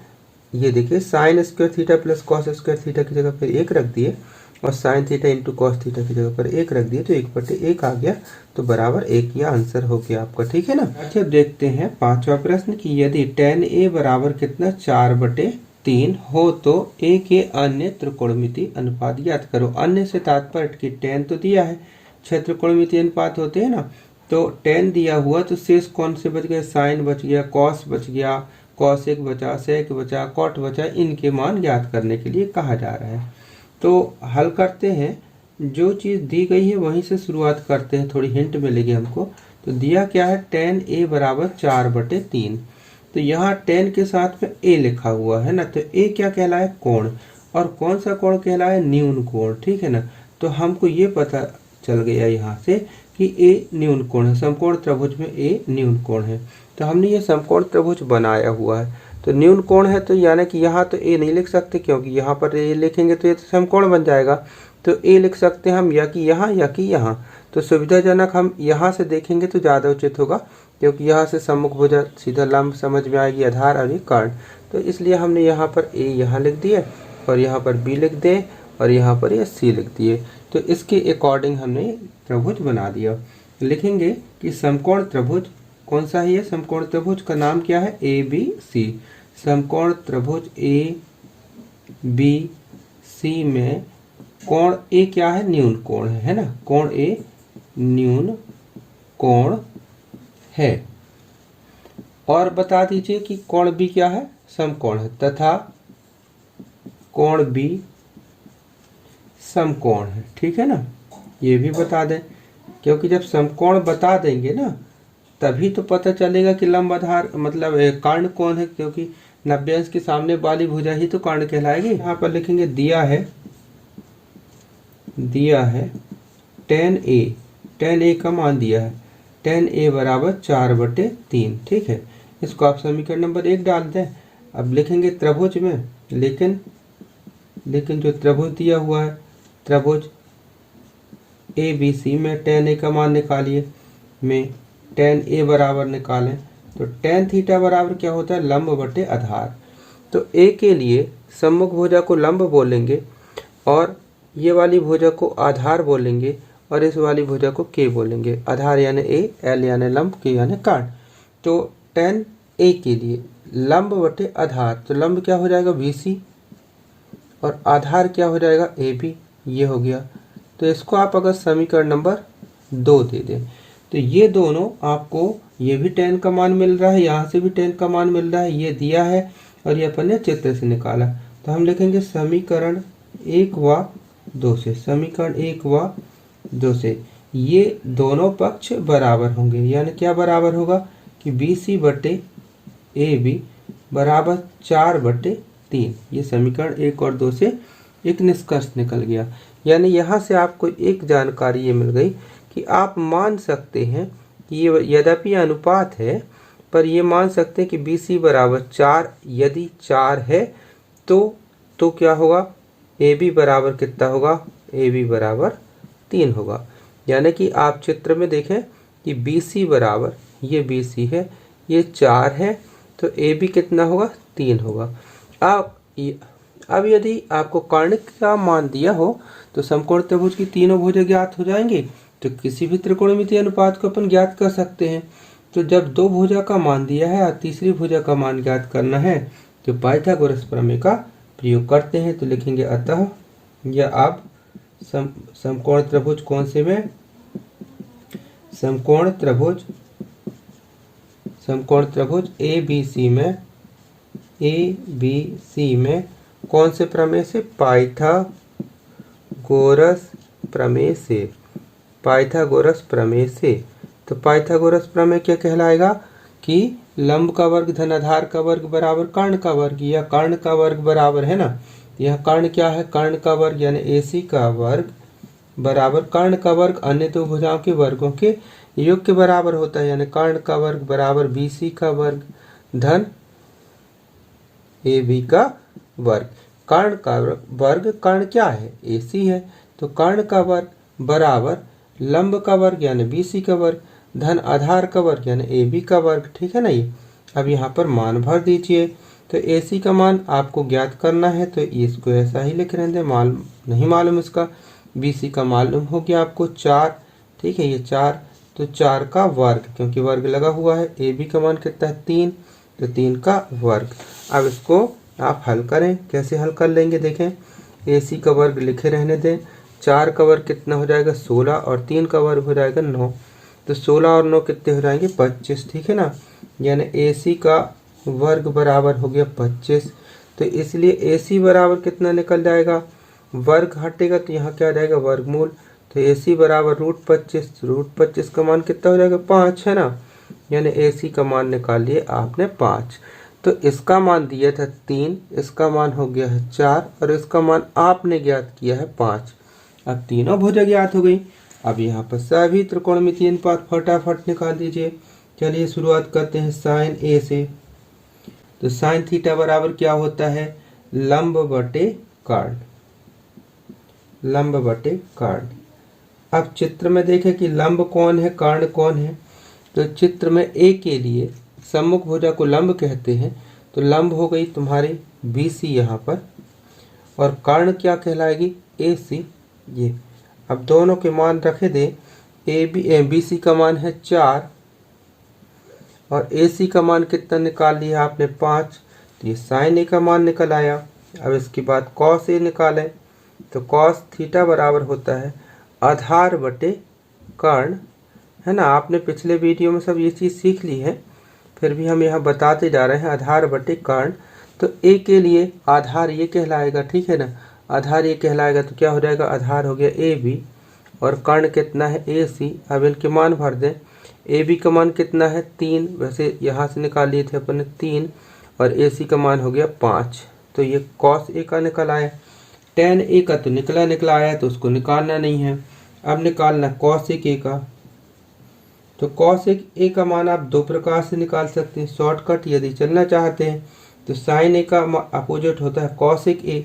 ये देखिए sign square theta plus cos square theta की जगह पर 1 रख दिए और sine theta into cos theta की जगह पर 1 रख दिए, तो 1/1 आ गया, तो बराबर 1 यह आंसर हो गया आपका, ठीक है ना। अच्छा देखते हैं 5वां प्रश्न कि यदि tan a बराबर कितना 4/3 हो तो a के अन्य त्रिकोणमिति अनुपात ज्ञात करो। अन्य से तात्पर्य कि tan तो दिया है, 6 त्रिकोणमिति अनुपात होते हैं ना, तो tan दिया हुआ तो शेष कौन से बच गए, साइन बच गया, कॉस बच गया, कॉस 1 बचा, सेक बचा, कॉट बचा, इनके मान ज्ञात करने के लिए कहा जा रहा है। तो हल करते हैं, जो चीज़ दी गई है वहीं से शुरुआत करते हैं, थोड़ी हिंट मिलेगी हमको। तो दिया क्या है, tan a बराबर 4/3, तो यहाँ tan के साथ में a लिखा हुआ है ना, तो a क्या कहलाए, कोण, और कौन सा कोण कहलाए, न्यून कोण, ठीक है ना। तो हमको ये पता चल गया यहाँ से कि a न्यून कोण है, समकोण त्रिभुज में a न्यून कोण है, तो हमने ये समकोण त्रिभुज बनाया हुआ है। तो न्यून कोण है तो यानी कि यहाँ तो a नहीं लिख सकते, क्योंकि यहाँ पर a लिखेंगे तो ये तो समकोण बन जाएगा, तो a लिख सकते हैं हम या कि यहाँ या कि यहाँ। तो सुविधाजनक हम यहाँ से देखेंगे तो ज़्यादा उचित होगा, क्योंकि यहाँ से सम्मुख भुजा सीधा लंब समझ में आएगी, आधार और कर्ण, तो इसलिए हमने यहाँ पर a यहाँ लिख दिए और यहाँ पर b लिख दें और यहाँ पर ये c लिख दिए। तो इसके अकॉर्डिंग हमने त्रिभुज बना दिया। लिखेंगे कि समकोण त्रिभुज कौन सा है, ये समकोण त्रिभुज का नाम क्या है, ABC। समकोण त्रिभुज ABC में कोण A क्या है, न्यून कोण है ना, कोण A न्यून कोण है। और बता दीजिए कि कोण B क्या है, समकोण है, तथा कोण B समकोण है, ठीक है ना, ये भी बता दें, क्योंकि जब समकोण बता देंगे ना तभी तो पता चलेगा कि लंब आधार मतलब कर्ण कौन है, क्योंकि 90 अंश के सामने वाली भुजा ही तो कर्ण कहलाएगी। यहाँ पर लिखेंगे दिया है tan a का मान दिया है, tan a बराबर 4/3, ठीक है। इसको आप समीकरण नंबर 1 डाल दें। अब लिखेंगे त्रिभुज में, लेकिन जो त्रिभुज दिया हुआ है, त्रिभुज ABC में tan a का मान निकालिए, में tan a बराबर निकालें तो tan थीटा बराबर क्या होता है, लंब बटे आधार। तो ए के लिए सम्मुख भुजा को लंब बोलेंगे और ये वाली भुजा को आधार बोलेंगे और इस वाली भुजा को के बोलेंगे। आधार यानी ए, एल यानी लंब, के यानी काट। तो tan ए के लिए लंब बटे आधार, तो लंब क्या हो जाएगा BC और आधार क्या हो जाएगा AB, ये हो गया। तो इसको आप अगर समीकरण नंबर 2 दे दें तो ये दोनों आपको, ये भी tan का मान मिल रहा है, यहाँ से भी tan का मान मिल रहा है, ये दिया है और ये अपन ने चित्र से निकाला। तो हम लिखेंगे समीकरण 1 व 2 से, समीकरण 1 व 2 से ये दोनों पक्ष बराबर होंगे। यानी क्या बराबर होगा कि BC बटे AB बराबर 4/3। ये समीकरण 1 और 2 से एक निष्कर्ष निकल गया। यानी यहाँ से आपको एक जानकारी ये मिल गई कि आप मान सकते हैं कि ये यद्यपि अनुपात है पर ये मान सकते हैं कि BC बराबर 4, यदि 4 है तो क्या होगा, AB बराबर कितना होगा, AB बराबर 3 होगा। यानी कि आप चित्र में देखें कि BC बराबर, ये BC है, ये 4 है, तो AB कितना होगा, 3 होगा। अब यदि आपको कर्ण का मान दिया हो तो समकोण त्रिभुज की तीनों भुजा ज्ञात हो जाएंगे, तो किसी भी त्रिकोणमितीय अनुपात को अपन ज्ञात कर सकते हैं। तो जब दो भुजा का मान दिया है और तीसरी भुजा का मान ज्ञात करना है तो पाइथागोरस प्रमेय का प्रयोग करते हैं। तो लिखेंगे अतः या आप समकोण त्रिभुज कौन से में, समकोण त्रिभुज ABC में कौन से प्रमेय से, पाइथागोरस प्रमेय से, पाइथागोरस प्रमेय से। तो पाइथागोरस प्रमेय क्या कहलाएगा कि लंब का वर्ग धन आधार का वर्ग बराबर कर्ण का वर्ग, या कर्ण का वर्ग बराबर है ना, यह कर्ण क्या है, कर्ण का वर्ग यानी AC का वर्ग बराबर कर्ण का वर्ग अन्य दो भुजाओं के वर्गों के योग के बराबर होता है। यानी कर्ण का वर्ग बराबर BC का वर्ग धन AB का वर्ग। कर्ण का वर्ग, कर्ण क्या है, AC है, तो कर्ण का वर्ग बराबर लंब का वर्ग यानी BC का वर्ग धन आधार का वर्ग यानी AB का वर्ग। ठीक है ना। ये अब यहाँ पर मान भर दीजिए। तो AC का मान आपको ज्ञात करना है तो इसको ऐसा ही लिख रहे हैं, मान नहीं मालूम इसका। BC का मालूम हो गया आपको 4, ठीक है, ये 4, तो 4 का वर्ग क्योंकि वर्ग लगा हुआ है। AB का मान कितना है 3, तो 3 का वर्ग। अब इसको आप हल करें, कैसे हल कर लेंगे देखें। AC का वर्ग लिखे रहने दें, 4 का वर्ग कितना हो जाएगा 16 और 3 का वर्ग हो जाएगा 9, तो 16 और 9 कितने हो जाएंगे 25, ठीक है ना। यानी AC का वर्ग बराबर हो गया 25। तो इसलिए AC बराबर कितना निकल जाएगा, वर्ग हटेगा तो यहाँ क्या आ जाएगा वर्गमूल। तो AC बराबर √25, √25 का मान कितना हो जाएगा 5 है ना। यानी AC का मान निकाल लिए आपने 5। तो इसका मान दिया था 3, इसका मान हो गया है 4 और इसका मान आपने ज्ञात किया है 5। अब तीनों भुजा ज्ञात हो गई। अब यहाँ पर सभी त्रिकोणमितीय अनुपात फटाफट निकाल दीजिए। चलिए शुरुआत करते हैं साइन A से। तो साइन थीटा बराबर क्या होता है, लंब बटे कर्ण, लंब बटे कर्ण। अब चित्र में देखें कि लंब कौन है, कर्ण कौन है। तो चित्र में A के लिए सम्मुख भुजा को लंब कहते हैं, तो लंब हो गई तुम्हारी BC यहाँ पर, और कर्ण क्या कहलाएगी AC ये। अब दोनों के मान रखे दे, BC का मान है 4 और AC का मान कितना निकाल लिया आपने 5, तो ये साइन A का मान निकल आया। अब इसके बाद कॉस A निकालें, तो कॉस थीटा बराबर होता है आधार बटे कर्ण, है ना। आपने पिछले वीडियो में सब ये चीज़ सीख ली है, फिर भी हम यहाँ बताते जा रहे हैं आधार बटे कर्ण। तो A के लिए आधार ये कहलाएगा, ठीक है ना, आधार ये कहलाएगा। तो क्या हो जाएगा, आधार हो गया AB और कर्ण कितना है AC। अब इनके मान भर दें। AB का मान कितना है 3, वैसे यहाँ से निकाल लिए थे अपन ने 3, और AC का मान हो गया 5। तो ये cos A का निकल आया। tan A का तो निकला आया, तो उसको निकालना नहीं है। अब निकालना cos A का। तो cos A का मान आप दो प्रकार से निकाल सकते हैं। शॉर्टकट यदि चलना चाहते हैं तो sin A का अपोजिट होता है cos A।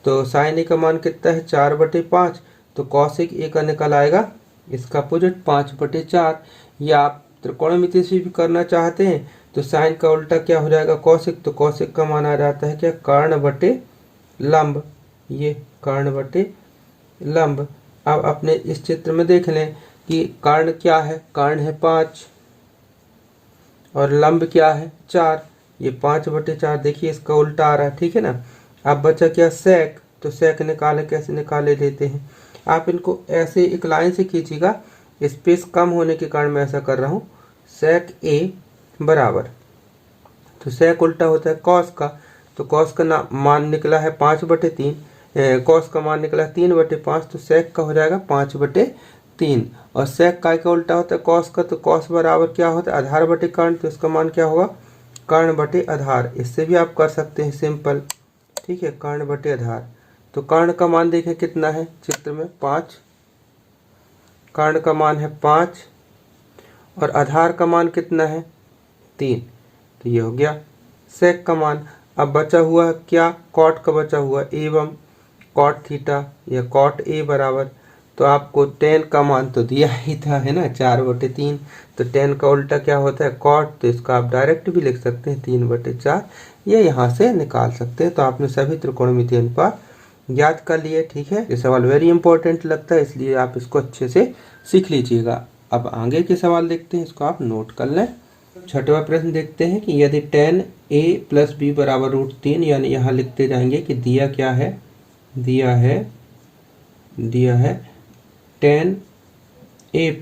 तो sin A का मान कितना है 4/5, तो cos A का निकल आएगा इसका अपोजिट 5/4। या आप त्रिकोणमिति से भी करना चाहते हैं तो साइन का उल्टा क्या हो जाएगा, कौशिक। तो कौशिक का मान आ जाता है क्या, कर्ण बटे लंब, ये कर्ण बटे लंब। अब अपने इस चित्र में देख लें कि कर्ण क्या है, कर्ण है 5 और लंब क्या है 4, ये 5/4। देखिए इसका उल्टा आ रहा है, ठीक है ना। अब बचा क्या, सेक। तो सेक निकाले, कैसे निकाले लेते हैं, आप इनको ऐसे एक लाइन से खींचिएगा, स्पेस कम होने के कारण मैं ऐसा कर रहा हूँ। सेक ए बराबर, तो सेक उल्टा होता है कॉस का, तो कॉस का मान निकला है 5/3, कॉस का मान निकला है 3/5, तो सेक का हो जाएगा 5/3। और सेक काय का उल्टा होता है कॉस का, तो कॉस बराबर क्या होता है, आधार बटे कर्ण, तो इसका मान क्या होगा, कर्ण बटे आधार। इससे भी आप कर सकते हैं सिंपल, ठीक है, कर्ण बटे आधार। तो कर्ण का मान देखें कितना है चित्र में, 5, कर्ण का मान है 5 और आधार का मान कितना है 3, तो ये हो गया सेक का मान। अब बचा हुआ क्या, कॉट का बचा हुआ, एवं कॉट थीटा या कॉट ए बराबर, तो आपको tan का मान तो दिया ही था, है ना, 4/3। तो tan का उल्टा क्या होता है, कॉट, तो इसका आप डायरेक्ट भी लिख सकते हैं 3/4, ये यहाँ से निकाल सकते हैं। तो आपने सभी त्रिकोणमितीय अनुपात याद कर लिए, ठीक है। ये सवाल वेरी इंपॉर्टेंट लगता है, इसलिए आप इसको अच्छे से सीख लीजिएगा। अब आगे के सवाल देखते हैं, इसको आप नोट कर लें। 6वां प्रश्न देखते हैं कि यदि tan a + b बराबर √3, यानी यहाँ लिखते जाएंगे कि दिया क्या है, दिया है tan a +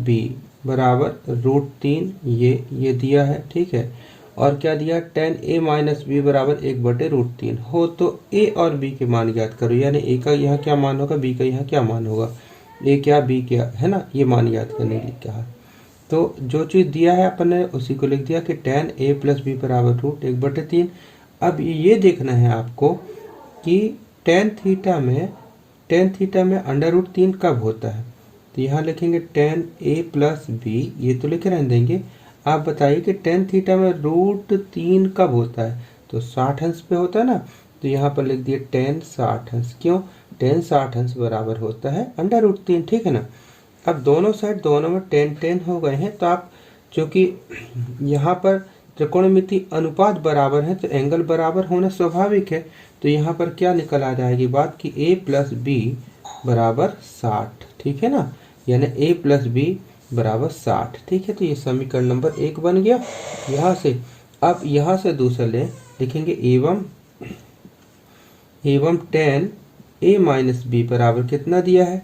b बराबर √3, ये दिया है, ठीक है। और क्या दिया, tan a - b बराबर 1/√3 हो, तो a और b के मान ज्ञात करो, यानी a का यहाँ क्या मान होगा, b का यहाँ क्या मान होगा, a क्या b क्या, है ना, ये मान ज्ञात करने के लिए कहा। तो जो चीज़ दिया है अपन ने उसी को लिख दिया कि tan a + b बराबर √1/3। अब ये देखना है आपको कि tan थीटा में √3 कब होता है, तो यहाँ लिखेंगे tan a + b, ये तो लिख रहने देंगे। आप बताइए कि tan थीटा में √3 कब होता है, तो 60 अंश पे होता है ना, तो यहाँ पर लिख दिए tan 60 अंश। क्यों, tan 60 अंश बराबर होता है √3, ठीक है ना। अब दोनों साइड, दोनों में tan हो गए हैं, तो आप चूंकि यहाँ पर त्रिकोणमिति अनुपात बराबर है तो एंगल बराबर होना स्वाभाविक है, तो यहाँ पर क्या निकल आ जाएगी बात कि a + b बराबर 60, ठीक है ना, यानी a + b बराबर 60, ठीक है। तो ये समीकरण नंबर 1 बन गया यहाँ से। अब यहाँ से दूसरा लिखेंगे एवं tan a - b बराबर कितना दिया है,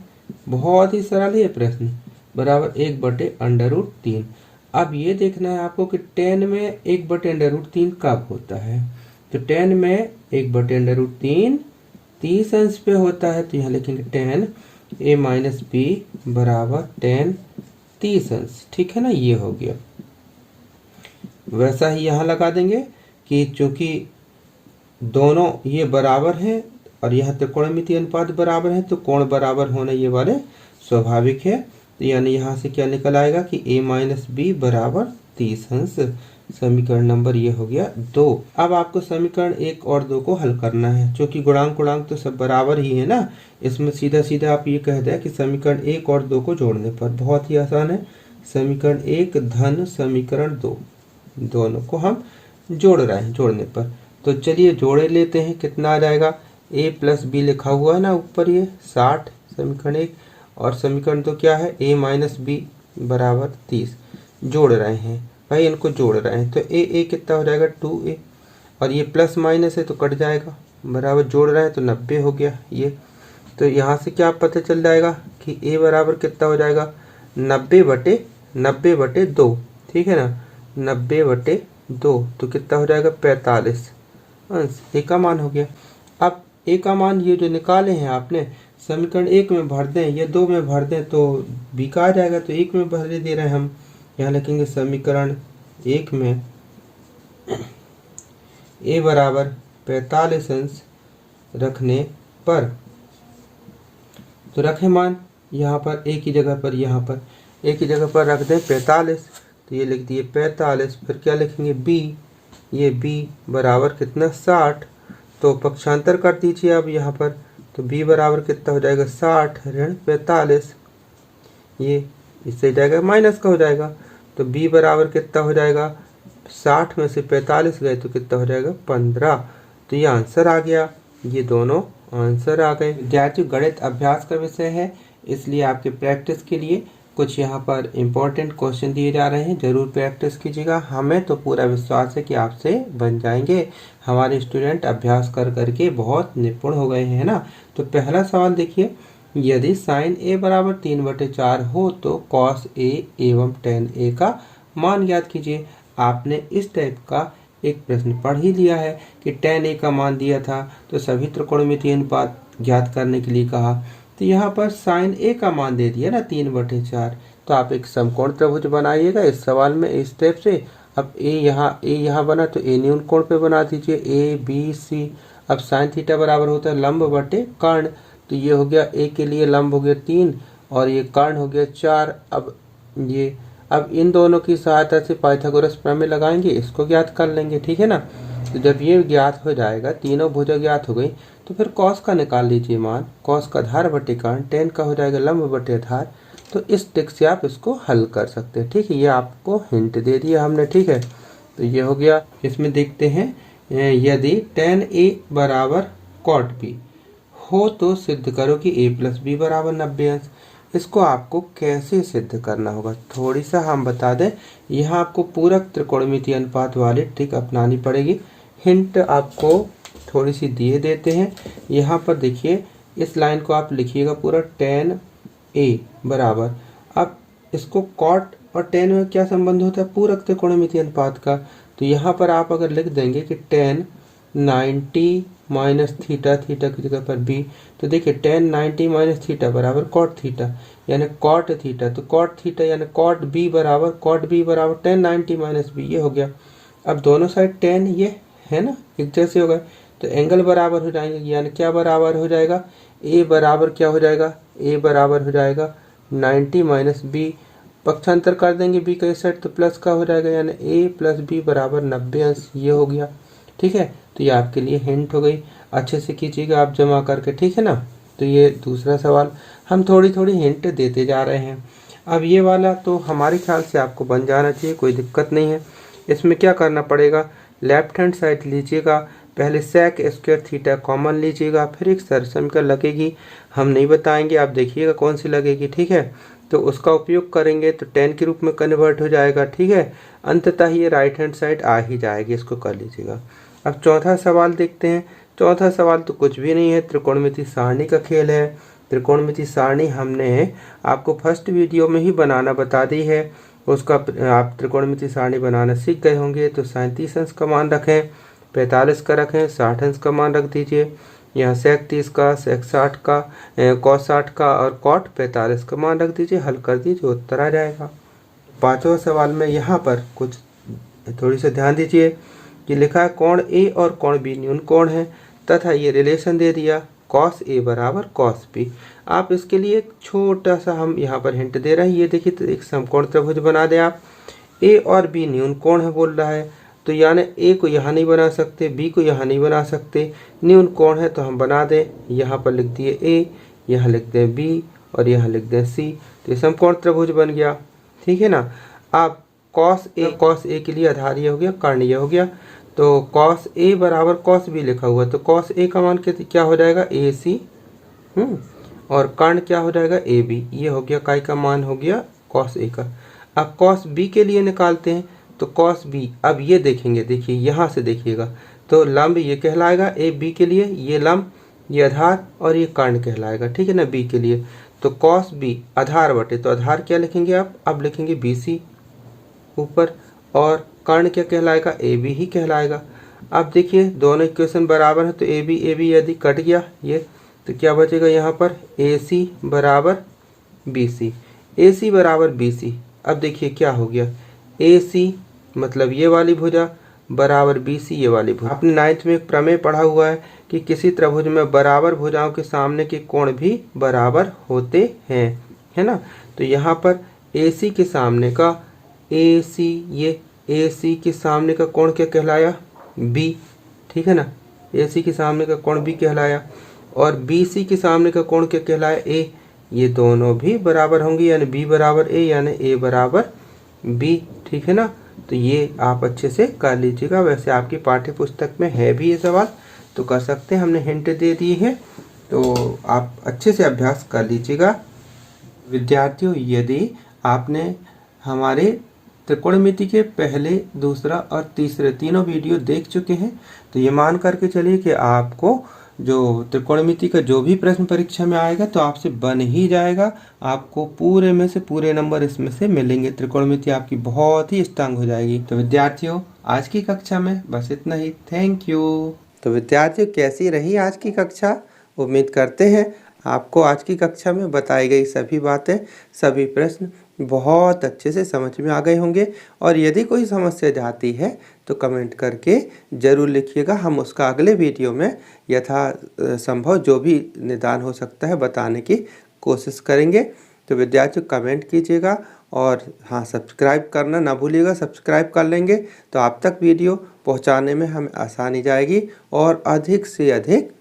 बहुत ही सरल है ये प्रश्न, बराबर 1/√3। अब ये देखना है आपको कि tan में 1/√3 कब होता है, तो tan में 1/√3 30 अंश पे होता है, तो यहाँ लिखेंगे tan a - b बराबर tan 30 अंश, ठीक है ना, ये हो गया। वैसा ही यहाँ लगा देंगे कि चूंकि दोनों ये बराबर हैं और यहाँ त्रिकोणमितीय अनुपात बराबर है, तो कोण बराबर होना ये वाले स्वाभाविक है, तो यानी यहाँ से क्या निकल आएगा कि a - b बराबर 30 अंश। समीकरण नंबर ये हो गया 2। अब आपको समीकरण 1 और 2 को हल करना है, क्योंकि गुणांक तो सब बराबर ही है ना, इसमें सीधा सीधा आप ये कह दें कि समीकरण 1 और 2 को जोड़ने पर बहुत ही आसान है। समीकरण 1 धन समीकरण 2, दोनों को हम जोड़ रहे हैं जोड़ने पर। तो चलिए जोड़े लेते हैं, कितना आ जाएगा, a + b लिखा हुआ है ना ऊपर, ये 60 समीकरण 1, और समीकरण 2 क्या है, a - b बराबर 30। जोड़ रहे हैं भाई, इनको जोड़ रहे हैं, तो a कितना हो जाएगा 2a, और ये प्लस माइनस है तो कट जाएगा, बराबर जोड़ रहे हैं तो 90 हो गया ये। तो यहाँ से क्या पता चल जाएगा कि a बराबर कितना हो जाएगा 90/2, ठीक है ना, 90/2, तो कितना हो जाएगा 45 अंश, a का मान हो गया। अब a का मान ये जो निकाले हैं आपने समीकरण 1 में भर दें या 2 में भर दें तो b का आ जाएगा, तो 1 में भर दे रहे हैं हम। यहाँ लिखेंगे समीकरण 1 में a बराबर 45 अंश रखने पर, तो रखें मान यहाँ पर एक ही जगह पर, यहाँ पर एक ही जगह पर रख दें 45, तो ये लिख दिए 45। फिर क्या लिखेंगे b, ये b बराबर कितना 60, तो पक्षांतर कर दीजिए अब यहाँ पर, तो b बराबर कितना हो जाएगा 60 ऋण 45, ये इससे जाएगा माइनस का हो जाएगा, तो b बराबर कितना हो जाएगा, 60 में से 45 गए तो कितना हो जाएगा, 15। तो ये आंसर आ गया, ये दोनों आंसर आ गए। विद्यार्थियों, गणित अभ्यास का विषय है, इसलिए आपके प्रैक्टिस के लिए कुछ यहाँ पर इम्पोर्टेंट क्वेश्चन दिए जा रहे हैं, जरूर प्रैक्टिस कीजिएगा। हमें तो पूरा विश्वास है कि आपसे बन जाएंगे। हमारे स्टूडेंट अभ्यास कर करके बहुत निपुण हो गए हैं ना। तो पहला सवाल देखिए, यदि साइन ए बराबर 3/4 हो तो कॉस ए एवं टेन ए का मान ज्ञात कीजिए। आपने इस टाइप का एक प्रश्न पढ़ ही लिया है कि टेन ए का मान दिया था, तो सभी त्रिकोणमितीय अनुपात ज्ञात करने के लिए कहा। तो यहाँ पर साइन ए का मान दे दिया ना 3/4, तो आप एक समकोण त्रिभुज बनाइएगा इस सवाल में इस टाइप से। अब ए यहाँ बना तो ए न्यून कोण पे बना दीजिए, ए बी सी। अब साइन थीटा बराबर होता है लंब बटे कर्ण, तो ये हो गया ए के लिए लंब हो गया 3 और ये कर्ण हो गया 4। अब इन दोनों की सहायता से पाइथागोरस प्रमेय लगाएंगे, इसको ज्ञात कर लेंगे, ठीक है ना। तो जब ये ज्ञात हो जाएगा, तीनों भुजा ज्ञात हो गई, तो फिर कॉस का निकाल लीजिए मान। कॉस का आधार बटे कर्ण, टेन का हो जाएगा लंब बटे आधार। तो इस ट्रिक से आप इसको हल कर सकते हैं, ठीक है। ये आपको हिंट दे दिया हमने, ठीक है। तो ये हो गया। इसमें देखते हैं, यदि टेन ए बराबर कॉट बी हो तो सिद्ध करो कि a प्लस बी बराबर 90 अंश। इसको आपको कैसे सिद्ध करना होगा थोड़ी सा हम बता दें। यहाँ आपको पूरक त्रिकोणमितीय अनुपात वाली ट्रिक अपनानी पड़ेगी। हिंट आपको थोड़ी सी दिए देते हैं। यहाँ पर देखिए, इस लाइन को आप लिखिएगा पूरा, टेन ए बराबर, अब इसको कॉट और टेन में क्या संबंध होता है, पूरक त्रिकोणमितीय अनुपात का। तो यहाँ पर आप अगर लिख देंगे कि टेन 90 माइनस थीटा, थीटा की जगह पर बी, तो देखिए टेन 90 माइनस थीटा बराबर कॉट थीटा, यानी कॉट थीटा। तो कॉट थीटा यानी कॉट बी बराबर टेन 90 माइनस बी, ये हो गया। अब दोनों साइड टेन ये है ना एक जैसे हो गए, तो एंगल बराबर हो जाएंगे, यानी क्या बराबर हो जाएगा, ए बराबर क्या हो जाएगा, ए बराबर हो जाएगा 90 माइनस बी। पक्षांतर कर देंगे बी का इस साइड तो प्लस का हो जाएगा, यानी ए प्लस बी बराबर 90 अंश, ये हो गया, ठीक है। तो ये आपके लिए हिंट हो गई, अच्छे से कीजिएगा आप जमा करके, ठीक है ना। तो ये दूसरा सवाल, हम थोड़ी थोड़ी हिंट देते जा रहे हैं। अब ये वाला तो हमारे ख्याल से आपको बन जाना चाहिए, कोई दिक्कत नहीं है। इसमें क्या करना पड़ेगा, लेफ्ट हैंड साइड लीजिएगा, पहले सेक स्क्वायर थीटा कॉमन लीजिएगा, फिर एक सरसमीकरण लगेगी, हम नहीं बताएंगे, आप देखिएगा कौन सी लगेगी, ठीक है। तो उसका उपयोग करेंगे तो टेन के रूप में कन्वर्ट हो जाएगा, ठीक है। अंततः ये राइट हैंड साइड आ ही जाएगी, इसको कर लीजिएगा। अब चौथा सवाल देखते हैं। चौथा सवाल तो कुछ भी नहीं है, त्रिकोणमितीय सारणी का खेल है। त्रिकोणमितीय सारणी हमने आपको फर्स्ट वीडियो में ही बनाना बता दी है, उसका आप त्रिकोणमितीय सारणी बनाना सीख गए होंगे। तो 37 अंश का मान रखें, 45 का रखें, 60 अंश का मान रख दीजिए। यहाँ सेक 30 का, सेक 60 का, कॉस 60 का और कॉट 45 का मान रख दीजिए, हल कर दीजिए, उत्तर आ जाएगा। पांचवा सवाल में यहाँ पर कुछ थोड़ी सा ध्यान दीजिए कि लिखा है कोण ए और कोण बी न्यून कोण है, तथा ये रिलेशन दे दिया कॉस ए बराबर कॉस बी। आप इसके लिए एक छोटा सा हम यहाँ पर हिंट दे रहे हैं, ये देखिए, तो एक समकोण त्रिभुज बना दें आप। ए और बी न्यून कोण है बोल रहा है, तो यानी ए को यहाँ नहीं बना सकते, बी को यहाँ नहीं बना सकते, न्यून कोण है तो हम बना दें। यहाँ पर लिख दिए ए, यहाँ लिख दें बी और यहाँ लिख दें सी, तो ये समकोण त्रिभुज बन गया, ठीक है ना। अब कॉस ए के लिए आधार ये हो गया, कर्ण ये हो गया, तो कॉस ए बराबर कॉस बी लिखा हुआ है, तो कॉस ए का मान क्या हो जाएगा, ए सी, और कर्ण क्या हो जाएगा, ए बी। ये हो गया काय का मान हो गया कॉस ए का। अब कॉस बी के लिए निकालते हैं, तो कॉस बी, अब ये देखेंगे, देखिए यहाँ से देखिएगा, तो लंब ये कहलाएगा ए बी के लिए, ये लंब, ये आधार और ये कर्ण कहलाएगा, ठीक है ना, बी के लिए। तो कॉस बी आधार बटे, तो आधार क्या लिखेंगे आप, अब लिखेंगे बी सी ऊपर, और कर्ण क्या कहलाएगा, ए बी ही कहलाएगा। अब देखिए दोनों इक्वेशन बराबर है, तो ए बी यदि कट गया ये, तो क्या बचेगा यहाँ पर, ए सी बराबर बी सी, ए सी बराबर बी सी। अब देखिए क्या हो गया, ए सी मतलब ये वाली भुजा बराबर बी सी ये वाली भुजा। आपने 9th में एक प्रमेय पढ़ा हुआ है कि किसी त्रिभुज में बराबर भुजाओं के सामने के कोण भी बराबर होते हैं, है ना। तो यहाँ पर ए सी के सामने का ए सी, ये ए सी के सामने का कोण क्या कहलाया, बी, ठीक है ना, ए सी के सामने का कोण बी कहलाया, और बी सी के सामने का कोण क्या कहलाया, ए। ये दोनों भी बराबर होंगे, यानी बी बराबर ए, यानी ए बराबर बी, ठीक है ना। तो ये आप अच्छे से कर लीजिएगा। वैसे आपकी पाठ्य पुस्तक में है भी ये सवाल, तो कर सकते हैं, हमने हिंट दे दी है, तो आप अच्छे से अभ्यास कर लीजिएगा। विद्यार्थियों, यदि आपने हमारे त्रिकोणमिति के पहले, दूसरा और तीसरे तीनों वीडियो देख चुके हैं, तो ये मान करके चलिए कि आपको जो त्रिकोणमिति का जो भी प्रश्न परीक्षा में आएगा तो आपसे बन ही जाएगा। आपको पूरे में से पूरे नंबर इसमें से मिलेंगे। त्रिकोणमिति आपकी बहुत ही स्ट्रांग हो जाएगी। तो विद्यार्थियों, आज की कक्षा में बस इतना ही। Thank you. तो विद्यार्थियों, कैसी रही आज की कक्षा? उम्मीद करते हैं आपको आज की कक्षा में बताई गई सभी बातें, सभी प्रश्न बहुत अच्छे से समझ में आ गए होंगे। और यदि कोई समस्या जाती है तो कमेंट करके ज़रूर लिखिएगा। हम उसका अगले वीडियो में यथा संभव जो भी निदान हो सकता है बताने की कोशिश करेंगे। तो विद्यार्थियों, कमेंट कीजिएगा और हाँ, सब्सक्राइब करना ना भूलिएगा। सब्सक्राइब कर लेंगे तो आप तक वीडियो पहुंचाने में हमें आसानी जाएगी। और अधिक से अधिक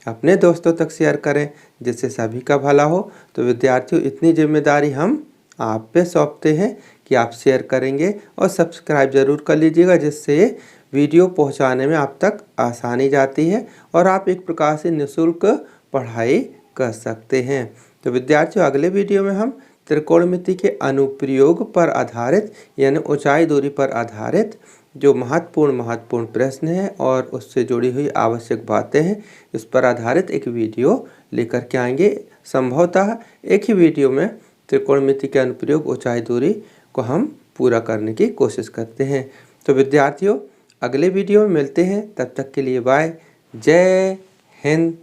अपने दोस्तों तक शेयर करें जिससे सभी का भला हो। तो विद्यार्थियों, इतनी जिम्मेदारी हम आप पे सौंपते हैं कि आप शेयर करेंगे और सब्सक्राइब ज़रूर कर लीजिएगा, जिससे वीडियो पहुंचाने में आप तक आसानी जाती है और आप एक प्रकार से निःशुल्क पढ़ाई कर सकते हैं। तो विद्यार्थियों, अगले वीडियो में हम त्रिकोणमिति के अनुप्रयोग पर आधारित यानी ऊंचाई दूरी पर आधारित जो महत्वपूर्ण प्रश्न है और उससे जुड़ी हुई आवश्यक बातें हैं, इस पर आधारित एक वीडियो लेकर के आएंगे। संभवतः एक ही वीडियो में त्रिकोणमिति के अनुप्रयोग ऊंचाई दूरी को हम पूरा करने की कोशिश करते हैं। तो विद्यार्थियों, अगले वीडियो में मिलते हैं। तब तक के लिए बाय। जय हिंद।